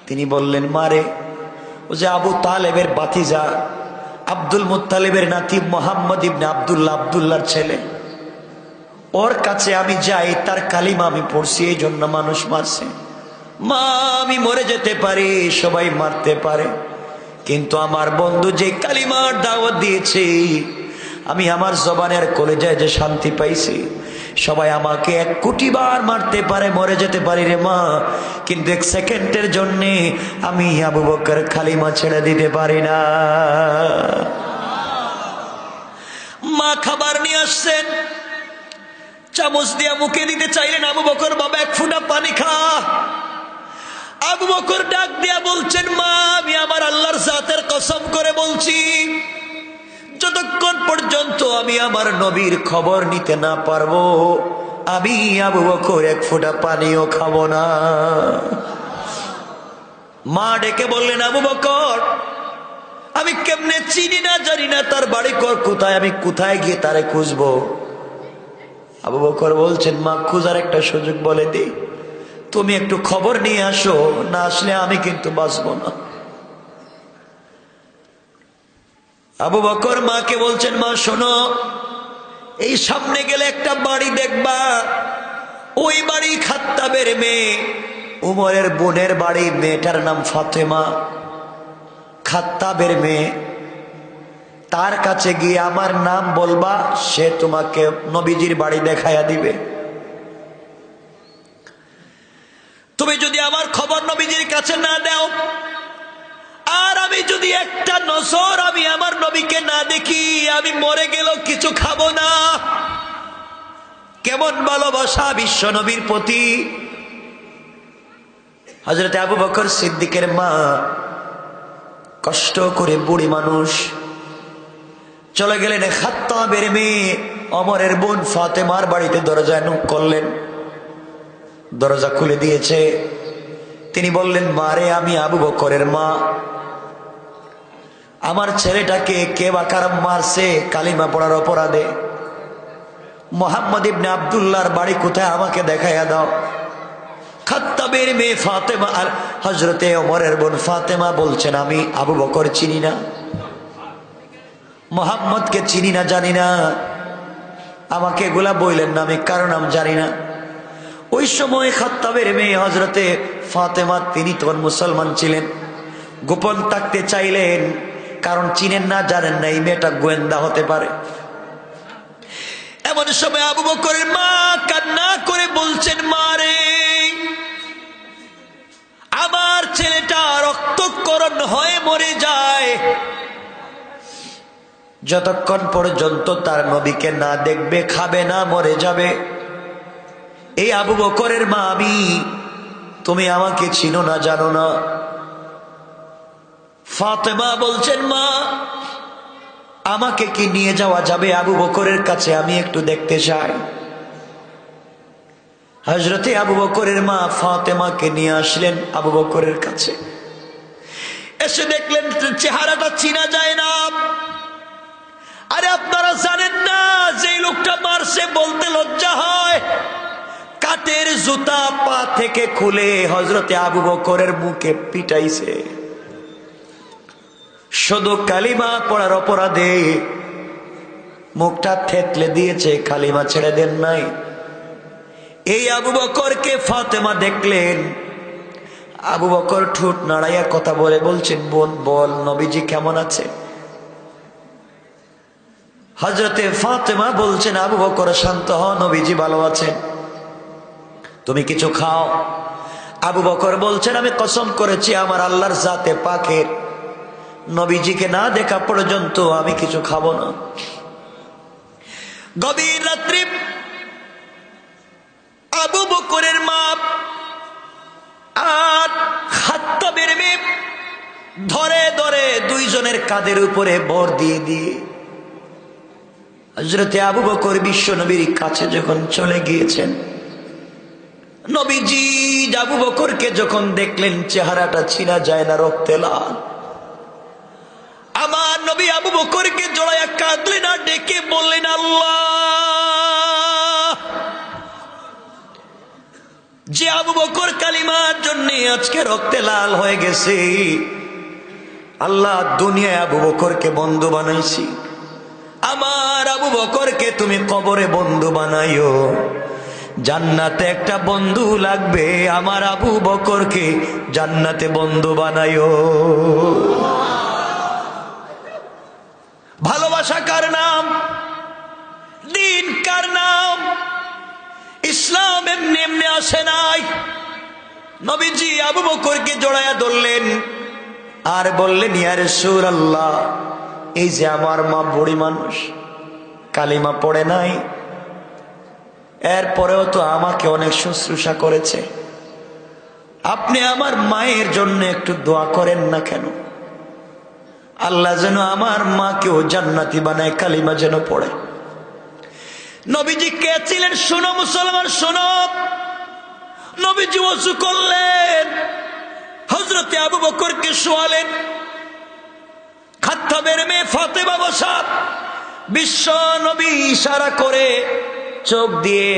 তিনি বললেন, মারে, ও যে আবু তালেবের ভাতিজা, আব্দুল মুত্তালিবের নাতি মোহাম্মদ ইবনে আব্দুল্লাহ, আব্দুল্লাহর ছেলে, ওর কাছে আমি যাই, তার কালিমা আমি পড়ছি, এই জন্য মানুষ মারছে। মা, আমি মরে যেতে পারি, সবাই মারতে পারে, কিন্তু আমার বন্ধু যে কালিমার দাওয়াত দিয়েছে, আমি আমার জবানের কলেজায় যে শান্তি পাইছি, সবাই আমাকে 1 কোটি বার মারতে পারে, মরে যেতে পারি রে মা, কিন্তু 1 সেকেন্ডের জন্য আমি আবু বকর কালিমা ছেড়ে দিতে পারি না। মা খাবার নিয়ে আসছেন, চামচ দিয়া মুখে দিতে চাইলেন, আবু বকর, বাবা 1 ফোঁটা পানি খা। আবু বকর ডাক দিয়া বলছেন, মা, আমি আমার আল্লাহর জাতের কসম করে বলছি, যতক্ষণ পর্যন্ত আমি আমার নবীর খবর নিতে না পারবো, আমি আবু বকর 1 ফোঁটা পানিও খাবো না। মা ডেকে বললেন, আবু বকর, আমি কেমনে চিনি না, জানি না তার বাড়ি কোথায়, আমি কোথায় গিয়ে তারে খুঁজবো। আবু বকর বলছেন, মা, খুঁজার একটা সুযোগ বলে দি, তুমি একটু খবর নিয়ে আসো, না আসলে আমি কিন্তু বাঁচবো না। আবু বকর মাকে বলছেন, মা শোনো, এই সামনে গেলে একটা বাড়ি দেখবা, ওই বাড়ি খাত্তাবের মেয়ে, উমরের বোনের বাড়ি, মেয়েটার নাম ফাতেমা, খাত্তাবের মেয়ে। তার কাছে গিয়ে আমার নাম বলবা, সে তোমাকে নবীজির বাড়ি দেখাইয়া দিবে। কাছে না দাও, আর আমি যদি একটা নজর আমি আমার নবীকে না দেখি, আমি মরে গেল কিছু খাবো না। কেমন ভালোবাসা বিশ্ব নবীর প্রতি। হযরত আবু বকর সিদ্দিকের মা কষ্ট করে, বুড়ি মানুষ, চলে গেলেন খাত্তাবের মেয়ে ওমরের বোন ফাতেমার বাড়িতে। দরজায় নক করলেন, দরজা খুলে দিয়েছে। তিনি বললেন, মারে, আমি আবু বকরের মা, আমার ছেলেটাকে কে বা কারা মারছে কালিমা পড়ার অপরাধে। মুহাম্মদ ইবনে আব্দুল্লাহর বাড়ি কোথায় আমাকে দেখাইয়া দাও। খাত্তাবের মেয়ে ফাতেমা আর হযরতে ওমরের বোন ফাতেমা বলছেন, আমি আবু বকর চিনি না, মুহাম্মদকে চিনি না, জানি না, আমাকে এগুলা বললেন না, আমি কারো নাম জানি না। ওই সময় খাত্তাবের মেয়ে হযরতে ফাতেমা, তিনি তখন মুসলমান ছিলেন, গোপন থাকতে চাইলেন, কারণ চিনেন না, জানেন না, এই মেয়েটা গোয়েন্দা হতে পারে। এমন সময় আবু বকরের মা কান্না করে বলছেন, মারে, আমার ছেলেটা রক্তক্ষরণ হয়ে মরে যায়, যতক্ষণ পর্যন্ত তার নবীকে না দেখবে, খাবে না, মরে যাবে। এই আবু বকরের মা আমি, তুমি আমাকে চিনো না, জানো না। ফাতেমা বলছেন, মা, আমাকে কি নিয়ে যাওয়া যাবে আবু বকরের কাছে? আমি একটু দেখতে চাই। হযরতে আবু বকরের মা ফাতেমাকে নিয়ে আসলেন আবু বকরের কাছে। এসে দেখলেন চেহারাটা চিনা যায় না। আরে আপনারা জানেন না যে লোকটা মারছে, বলতে লজ্জা হয়, কাঠের জুতা পা থেকে খুলে হযরতে আবু বকরের মুখে পিটাইছে, শুধু কালিমা পড়ার অপরাধে মুখটা থেতলে দিয়েছে, কালিমা ছেড়ে দেন নাই। এই আবু বকরকে ফাতেমা দেখলেন। আবু বকর ঠোঁট নাড়াইয়া কথা বলে বলছেন, বোন বল, নবীজি কেমন আছে? হযরতে ফাতেমা বলছেন, আবু বকর শান্ত হ, নবীজি ভালো আছেন, তুমি কিছু খাও। আবু বকর বলছেন, আমি কসম করেছি আমার আল্লাহর জাতে পাকের, নবীজিকে না দেখা পর্যন্ত আমি কিছু খাবো না। গভীর রাত্রি আবু বকরের মা আর খাত্তাবের মেয়ে ধরে ধরে দুইজনের কাঁধের উপরে ভর দিয়ে দিয়ে হযরতে আবু বকর বিশ্ব নবীর কাছে যখন চলে গিয়েছেন, নবীজি আবু বকরকে যখন দেখলেন, চেহারাটা চিনা যায় না, রক্তে লাল। আমার নবী আবু বকরকে জড়াইয়া কাঁদলেন আর ডেকে বললেন, আল্লাহ, যে আবু বকর কালিমার জন্য আজকে রক্তে লাল হয়ে গেছে, আল্লাহ, দুনিয়ায় আবু বকরকে বন্ধু বানাইছি, আমার আবু বকরকে তুমি কবরে বন্ধু বানাইও, জান্নাতে একটা বন্ধু লাগবে, আমার আবু বকরকে জান্নাতে বন্ধু বানাইও। ভালোবাসা কার নাম? দিন কার নাম? ইসলাম এমনি এমনি আসে নাই। নবীজি আবু বকরকে জড়াইয়া ধরলেন আর বললেন, ইয়া রাসূলুল্লাহ, এই যে আমার মা বুড়ি মানুষ, কালিমা পড়ে নাই, এরপরেও তো আমাকে অনেক শুশ্রূষা করেছে, আপনি আমার মায়ের জন্য একটু দোয়া করেন না কেন? আল্লাহ যেন আমার মাকেও জান্নাতি বানায়, কালিমা যেন পড়ে। নবীজি কে ছিলেন? শোনো মুসলমান, শোনো। নবীজি ওযু করলেন, হযরতে আবু বকরকে শোয়ালেন, খাত্তাবের মেয়ে ফাতেমা বসা, বিশ্ব নবী ইশারা করে চোখ দিয়ে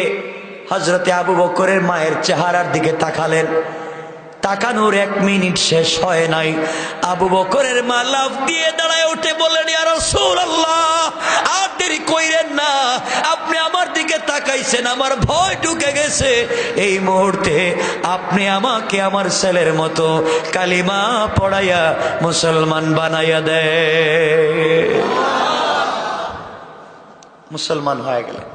হযরতে আবু বকরের মায়ের চেহারার দিকে তাকালেন। তাকানোর 1 মিনিট শেষ হয় নাই, আবু বকরের মা লাফ দিয়ে দাঁড়ায় উঠে বললেন, ইয়া রাসূলুল্লাহ, আর দেরি কইরেন না, আপনি আমার দিকে তাকাইছেন, আমার ভয় ঢুকে গেছে, এই মুহূর্তে আপনি আমাকে আমার ছেলের মতো কালিমা পড়াইয়া মুসলমান বানাইয়া দেয়। মুসলমান হয়ে গেলেন,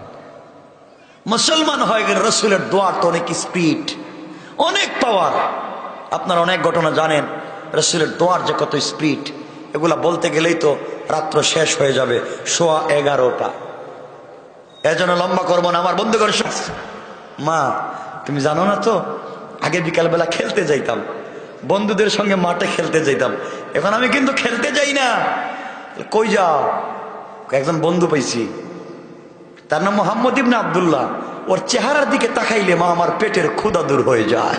মুসলমান হয়ে গেলেন। রাসূলের দোয়ার তো অনেক স্পিড, অনেক পাওয়ার। আপনারা অনেক ঘটনা জানেন, রাসূলের দোয়ার যে কত স্পিড, এগুলা বলতে গেলেই তো রাত্র শেষ হয়ে যাবে 11:15। এজন্য লম্বা করবো না আমার বন্ধুগণ। মা তুমি জানো না তো, আগে বিকালবেলা খেলতে যাইতাম, বন্ধুদের সঙ্গে মাঠে খেলতে যাইতাম, এখন আমি কিন্তু খেলতে যাই না। কই যাও? একজন বন্ধু পাইছি, তার নাম মোহাম্মদ ইবনে আব্দুল্লাহ। ওর চেহারার দিকে তাকাইলে মা আমার পেটের ক্ষুধা দূর হয়ে যায়।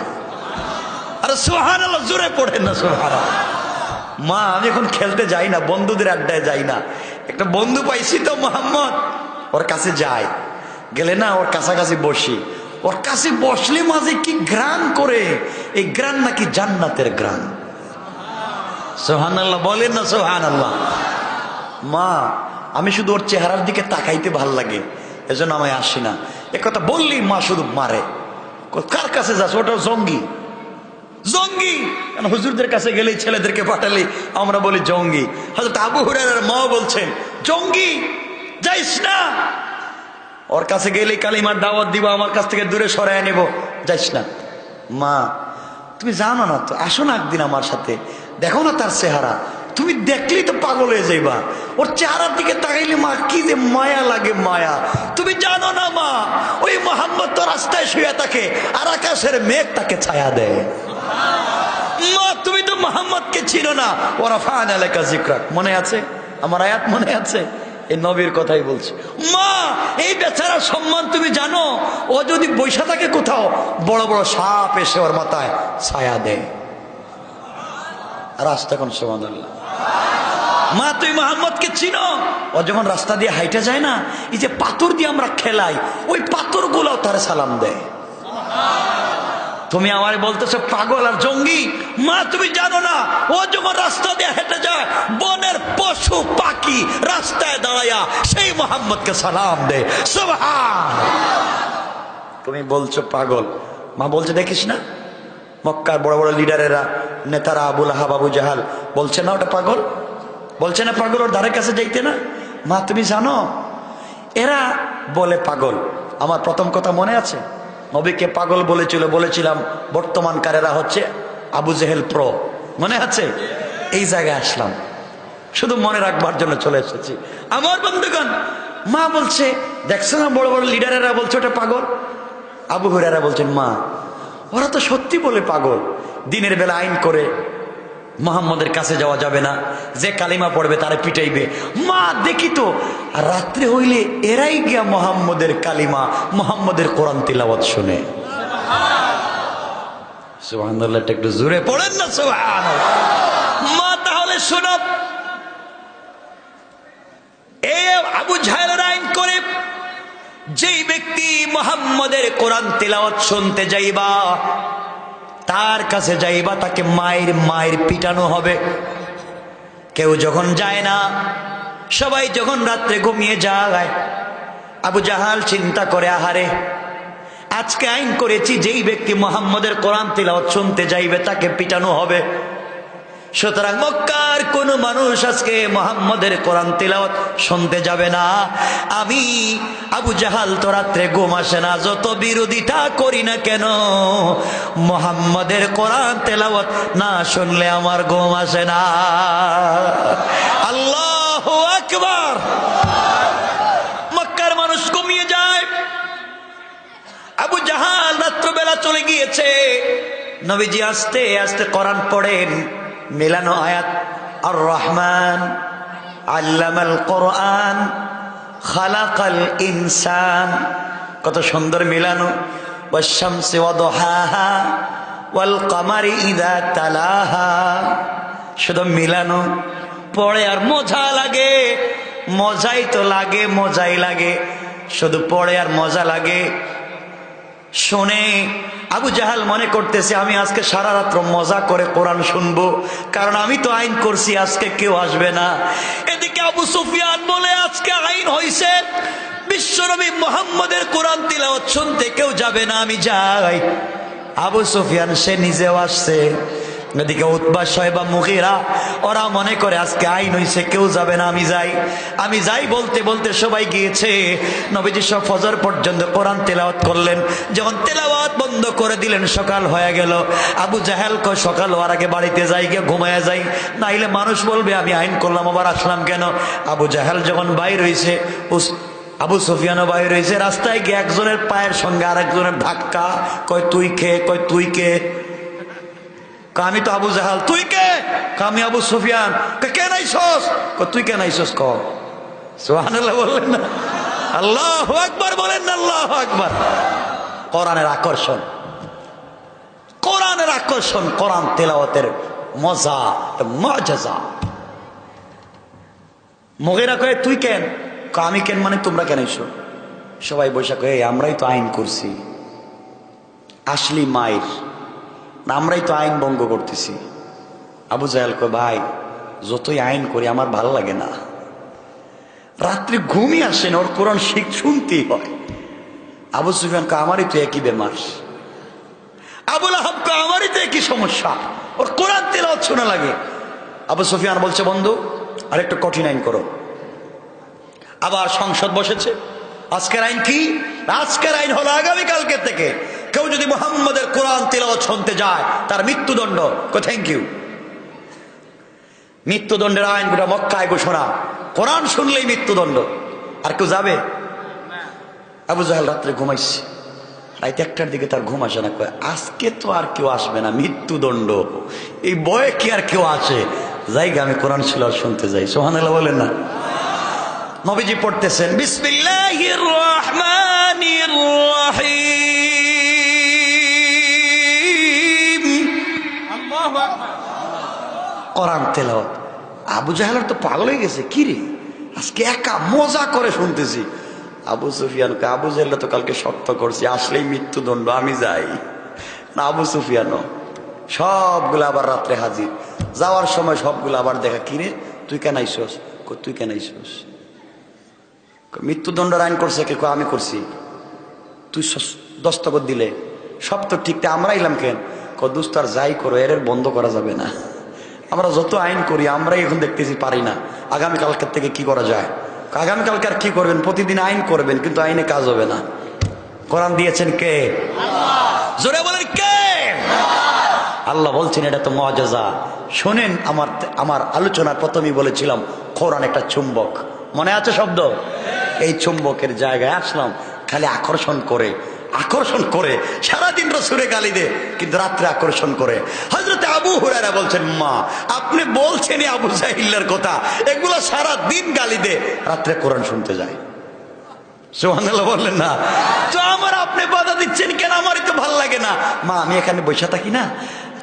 আরে সুবহানাল্লাহ, জোরে পড়েন না সুবহানাল্লাহ। মা আমি এখন খেলতে যাই না, বন্ধুদের আড্ডায় যাই না, একটা বন্ধু পাইছি তো মোহাম্মদ, ওর কাছে যাই, গেলে না ওর কাছাকাছি বসি, ওর কাছে বসলে মাঝে কি ঘ্রাণ করে, এই ঘ্রাণ নাকি জান্নাতের ঘ্রাণ। সুবহানাল্লাহ বলেন না সুবহানাল্লাহ। মা আমি শুধু ওর চেহারার দিকে তাকাইতে ভাল লাগে, এজন্য আমি আসি না। একথা বললেই মা শুধু মারে। কার কাছে যাস? ওটা জঙ্গি। জঙ্গি কারণ হুজুরদের কাছে গেলেই, ছেলেদেরকে পাঠালে আমরা বলি জঙ্গি। হযরত আবু হুরায়রার মা বলছেন জঙ্গি যাইস না, ওর কাছে গেলেই কালিমার দাওয়াত দিব, আমার কাছ থেকে দূরে সরায় নেব, যাইস না। মা তুমি জানো না তো, আসো না একদিন আমার সাথে, দেখো না তার চেহারা, তুমি দেখলেই তো পাগল হয়ে যাইবা। ওর চেহারার দিকে তাকাইলে মা কি যে মায়া লাগে, মায়া। তুমি জানো না মা, ওই মোহাম্মদ তো রাস্তায় শুয়ে থাকে আর আকাশের মেঘ তাকে ছায়া দেয়। মা তুমি তো মোহাম্মদকে চিনো না। ওরা ফান এলাকা জিকরাক মনে আছে? আমার আয়াত মনে আছে? এই নবীর কথাই বলছে। মা এই বেচারার সম্মান তুমি জানো? ও যদি বৈশা থাকে কোথাও, বড় বড় সাপ এসে ওর মাথায় ছায়া দেয়। রাস্তা কোন সুবহানাল্লাহ। মা তুই মোহাম্মদকে চিনো? ও যখন রাস্তা দিয়ে হাইটে যায় না, এই যে পাথর দিয়ে আমরা খেলাই, ওই পাথর গুলাও তারে সালাম দেয়। তুমি আমারে বলতেছো পাগল আর জঙ্গি? মা তুমি জানো না, ও যখন রাস্তা দিয়ে হেঁটে যায়, বনের পশু পাখি রাস্তায় দাঁড়ায়া সেই মোহাম্মদকে সালাম দেয়। সুবহান। তুমি বলছো পাগল, মা বলছে দেখিস না মক্কার বড় বড় লিডারেরা, নেতারা, আবুল আহাব, আবু জাহাল, বলছে না ওটা পাগল, বলছে না পাগল, ওর ধারে কাছে যাইতে না। মা তুমি জানো এরা বলে পাগল। আমার প্রথম কথা মনে আছে, নবীকে পাগল বলেছিলাম বর্তমানকারেরা হচ্ছে আবু জেহেল প্রো, মনে আছে? এই জায়গায় আসলাম শুধু মনে রাখবার জন্য চলে এসেছি আমার বন্ধুগণ। মা বলছে দেখছো না বড় বড় লিডারেরা বলছে ওটা পাগল। আবু হুরায়রা বলছেন মা ওরা তো সত্যি বলে পাগল, দিনের বেলা আইন করে মোহাম্মদের কাছে যাওয়া যাবে না, যে কালিমা পড়বে তারে পিটাইবে। মা দেখি তো রাত্রে হইলে এরাই গিয়া মোহাম্মদের কালিমা, মোহাম্মদের কোরআন তিলাওয়াত শুনে। সুবহানাল্লাহ, একটু জোরে পড়েন না সুবহানাল্লাহ। মা তাহলে শোনো, এ আবু জাহেলের আইন করে যেই ব্যক্তি মোহাম্মদের কোরআন তিলাওয়াত শুনতে যাইবা, তার কাছে যাইবা, তাকে মায়ের পিটানো হবে। কেউ যখন যায় না, সবাই যখন রাত্রে ঘুমিয়ে যায়, আবু জাহাল চিন্তা করে আহারে আজকে আইন করেছি যেই ব্যক্তি মোহাম্মদের কোরআন তিলাওয়াত শুনতে যাইবে তাকে পিটানো হবে, সুতরাং মক্কার কোন মানুষ আজকে মোহাম্মদের কোরআন তিলাওয়াত শুনতে যাবে না। আমি আবু জাহাল তো রাত্রে ঘুম আসে না, যত বিরোধিতা করি না কেন, মোহাম্মদের কোরআন তিলাওয়াত না শুনলে আমার ঘুম আসে না। আল্লাহু আকবার। মক্কার মানুষ ঘুমিয়ে যায়, আবু জাহাল রাত্রবেলা চলে গিয়েছে। নবীজি আস্তে আস্তে কোরআন পড়েন, মিলানো আয়াত, আর রহমান আল্লামাল কোরআন খালাকাল ইনসান, কত সুন্দর মিলানো। ওয়াশ-শামসি ওয়া দুহাহা ওয়াল কামারি ইযা তালাহা, শুধু মিলানো পড়ে আর মজা লাগে। মজাই তো লাগে, মজাই লাগে, শুধু পড়ে আর মজা লাগে। শুনে আবু জাহাল মনে করতেছে আমি আজকে সারা রাত্র মজা করে কোরআন শুনবো, কারণ আমি তো আইন করছি আজকে কেউ আসবে না। এদিকে আবু সুফিয়ান বলে আজকে আইন হইছে বিশ্বনবী মুহাম্মদের কোরআন তিলাওয়াত শুনতে কেউ যাবে না, আমি যাই। আবু সুফিয়ান সে নিজেও আসছে, এদিকে উতবা সাহেবা মুগীরা ওরা মনে করে আজকে আইন হইছে, কেউ যাবে না, আমি যাই বলতে বলতে সবাই গিয়েছে। নবীজি সব ফজর পর্যন্ত কোরআন তেলাওয়াত করলেন। যখন তেলাওয়াত বন্ধ করে দিলেন সকাল হয়ে গেল। আবু জাহেল কয় সকাল হওয়ার আগে বাড়িতে যাই, গিয়ে ঘুমায়া যাই, নাইলে মানুষ বলবে আমি আইন করলাম আবার আসলাম কেন। আবু জাহেল যখন বাইর হইছে, আবু সুফিয়ানও বাইর হইছে, রাস্তায় গিয়ে একজনের পায়ের সঙ্গে আরেকজনের ধাক্কা। কয় তুই কে? কয় তুই কে? আমি তো আবু জাহাল। তুই কে? আমি আবু সুফিয়ান। কে নাইছস? তুই কে নাইছস? ক সুবহানাল্লাহ বললেন না? আল্লাহু আকবার বলেন না? আল্লাহু আকবার। কোরআনের আকর্ষণ, কোরআনের আকর্ষণ, কোরআন তেলাওয়াতের মজা, মুআজিজা। মুগীরা কয় তুই কেন? আমি কেন মানে তোমরা কেন আইছো? সবাই বৈশা কয় আমরাই তো আইন করছি, আসলি মায়ের, আমরাই তো আইন ভঙ্গ করতেছি। আবু জাহেল কয় ভাই যতই আইন করি আমার ভালো লাগে না, রাত্রে ঘুমই আসে না, ওর কোরআন শুনতেই হয়। আবু সুফিয়ান কয় আমারই তো একই বেমার। আবুল আহাব কয় আমারই তো একই সমস্যা, ওর কোরআন তেলাওয়াত শোনা লাগে। আবু সুফিয়ান বলছে বন্ধু আরেকটু কঠিন আইন করো। আবার সংসদ বসেছে। আজকের আইন কি? আজকের আইন হলো আগামীকালকে থেকে কেউ যদি মুহাম্মদের কোরআন তেলাওয়াত শুনতে যায় তার মৃত্যুদণ্ড। Thank you. মৃত্যুদণ্ডের আইন গোটা মক্কায় ঘোষণা, কোরআন শুনলেই মৃত্যুদণ্ড। আর কেউ যাবে? আবু জাহেল রাত্রে ঘুমাইছে, রাত 1টার দিকে তার ঘুম আসে না। কয় আজকে তো আর কেউ আসবে না, মৃত্যুদণ্ড, এই বয়ে কি আর কেউ আসে? জায়গা আমি কোরআন শিলার শুনতে যাই। সুবহানাল্লাহ বলেন না? নবীজি পড়তেছেন বিসমিল্লাহির রহমানির রহিম, আল্লাহু আকবার। কোরআন তেলাওয়াত। আবু জাহেল তো পাগল হয়ে গেছে, কি রে আজকে একা মজা করে শুনতেছি। আবু সুফিয়ানকে আবু জাহেল তো কালকে শক্ত করছি, আসলেই মৃত্যুদণ্ড, আমি যাই না। আবু সুফিয়ানও সবগুলো আবার রাত্রে হাজির। যাওয়ার সময় সবগুলো আবার দেখা, কিরে তুই কেন আইসস? তুই কেন আইসস? মৃত্যুদণ্ডের আইন করছে কে? আমি করছি। তুই দস্তখত দিলে সব তো ঠিক, আমরা এলাম কেন? দুস্তার যাই করো এর বন্ধ করা যাবে না। আমরা যত আইন করি আমরাই এখন দেখতেছি পারি না। আগামীকালকের থেকে কি করা যায়? আগামীকালকে আর কি করবেন? প্রতিদিন আইন করবেন, কিন্তু আইনে কাজ হবে না। কোরআন দিয়েছেন কে? জোরে বলেন কে? আল্লাহ বলছেন এটা তো মুআজিজা। শোনেন, আমার আলোচনার প্রথমেই বলেছিলাম কোরআন একটা চুম্বক, মনে আছে শব্দ? এই চুম্বকের জায়গায় আসলাম, খালি আকর্ষণ করে আকর্ষণ করে, সারাদিন রসুলে গালি দে কিন্তু রাত্রে আকর্ষণ করে। হযরত আবু হুরায়রা বলছেন মা আপনি বলছেন আবু জাহিলের কথা, এগুলো সারা দিন গালি দে, রাত্রে কোরআন শুনতে যায়। সুবহানাল্লাহ বললেন না? তো আমার আপনি বাধা দিচ্ছেন কেন? আমারই তো ভাল লাগে না। মা আমি এখানে বসে থাকি না,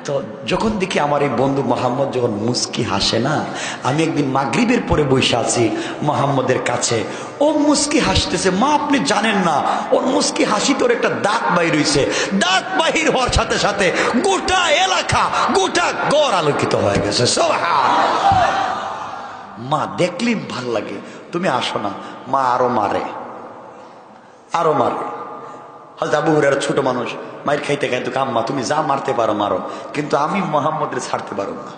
তো যখন দেখি আমার এই বন্ধু মোহাম্মদ যখন মুস্কি হাসে না, আমি একদিন মাগরিবের পরে বসে আছি মোহাম্মদের কাছে, ও মুস্কি হাসতেছে। মা আপনি জানেন না, ওর মুস্কি হাসি তোর একটা দাঁত বাহির হইছে, দাঁত বাহির হওয়ার সাথে সাথে গোটা এলাকা, গোটা গড় আলোকিত হয়ে গেছে। মা দেখলি ভাল লাগে, তুমি আসো না। মা আরো মারে, আরো মারে। হযরত আবু হুরায়রা ছোট মানুষ, মায়ের খাইতে খাইতে আম্মা তুমি যা মারতে পারো মারো, কিন্তু আমি মুহাম্মদের ছাড়তে পারবো না।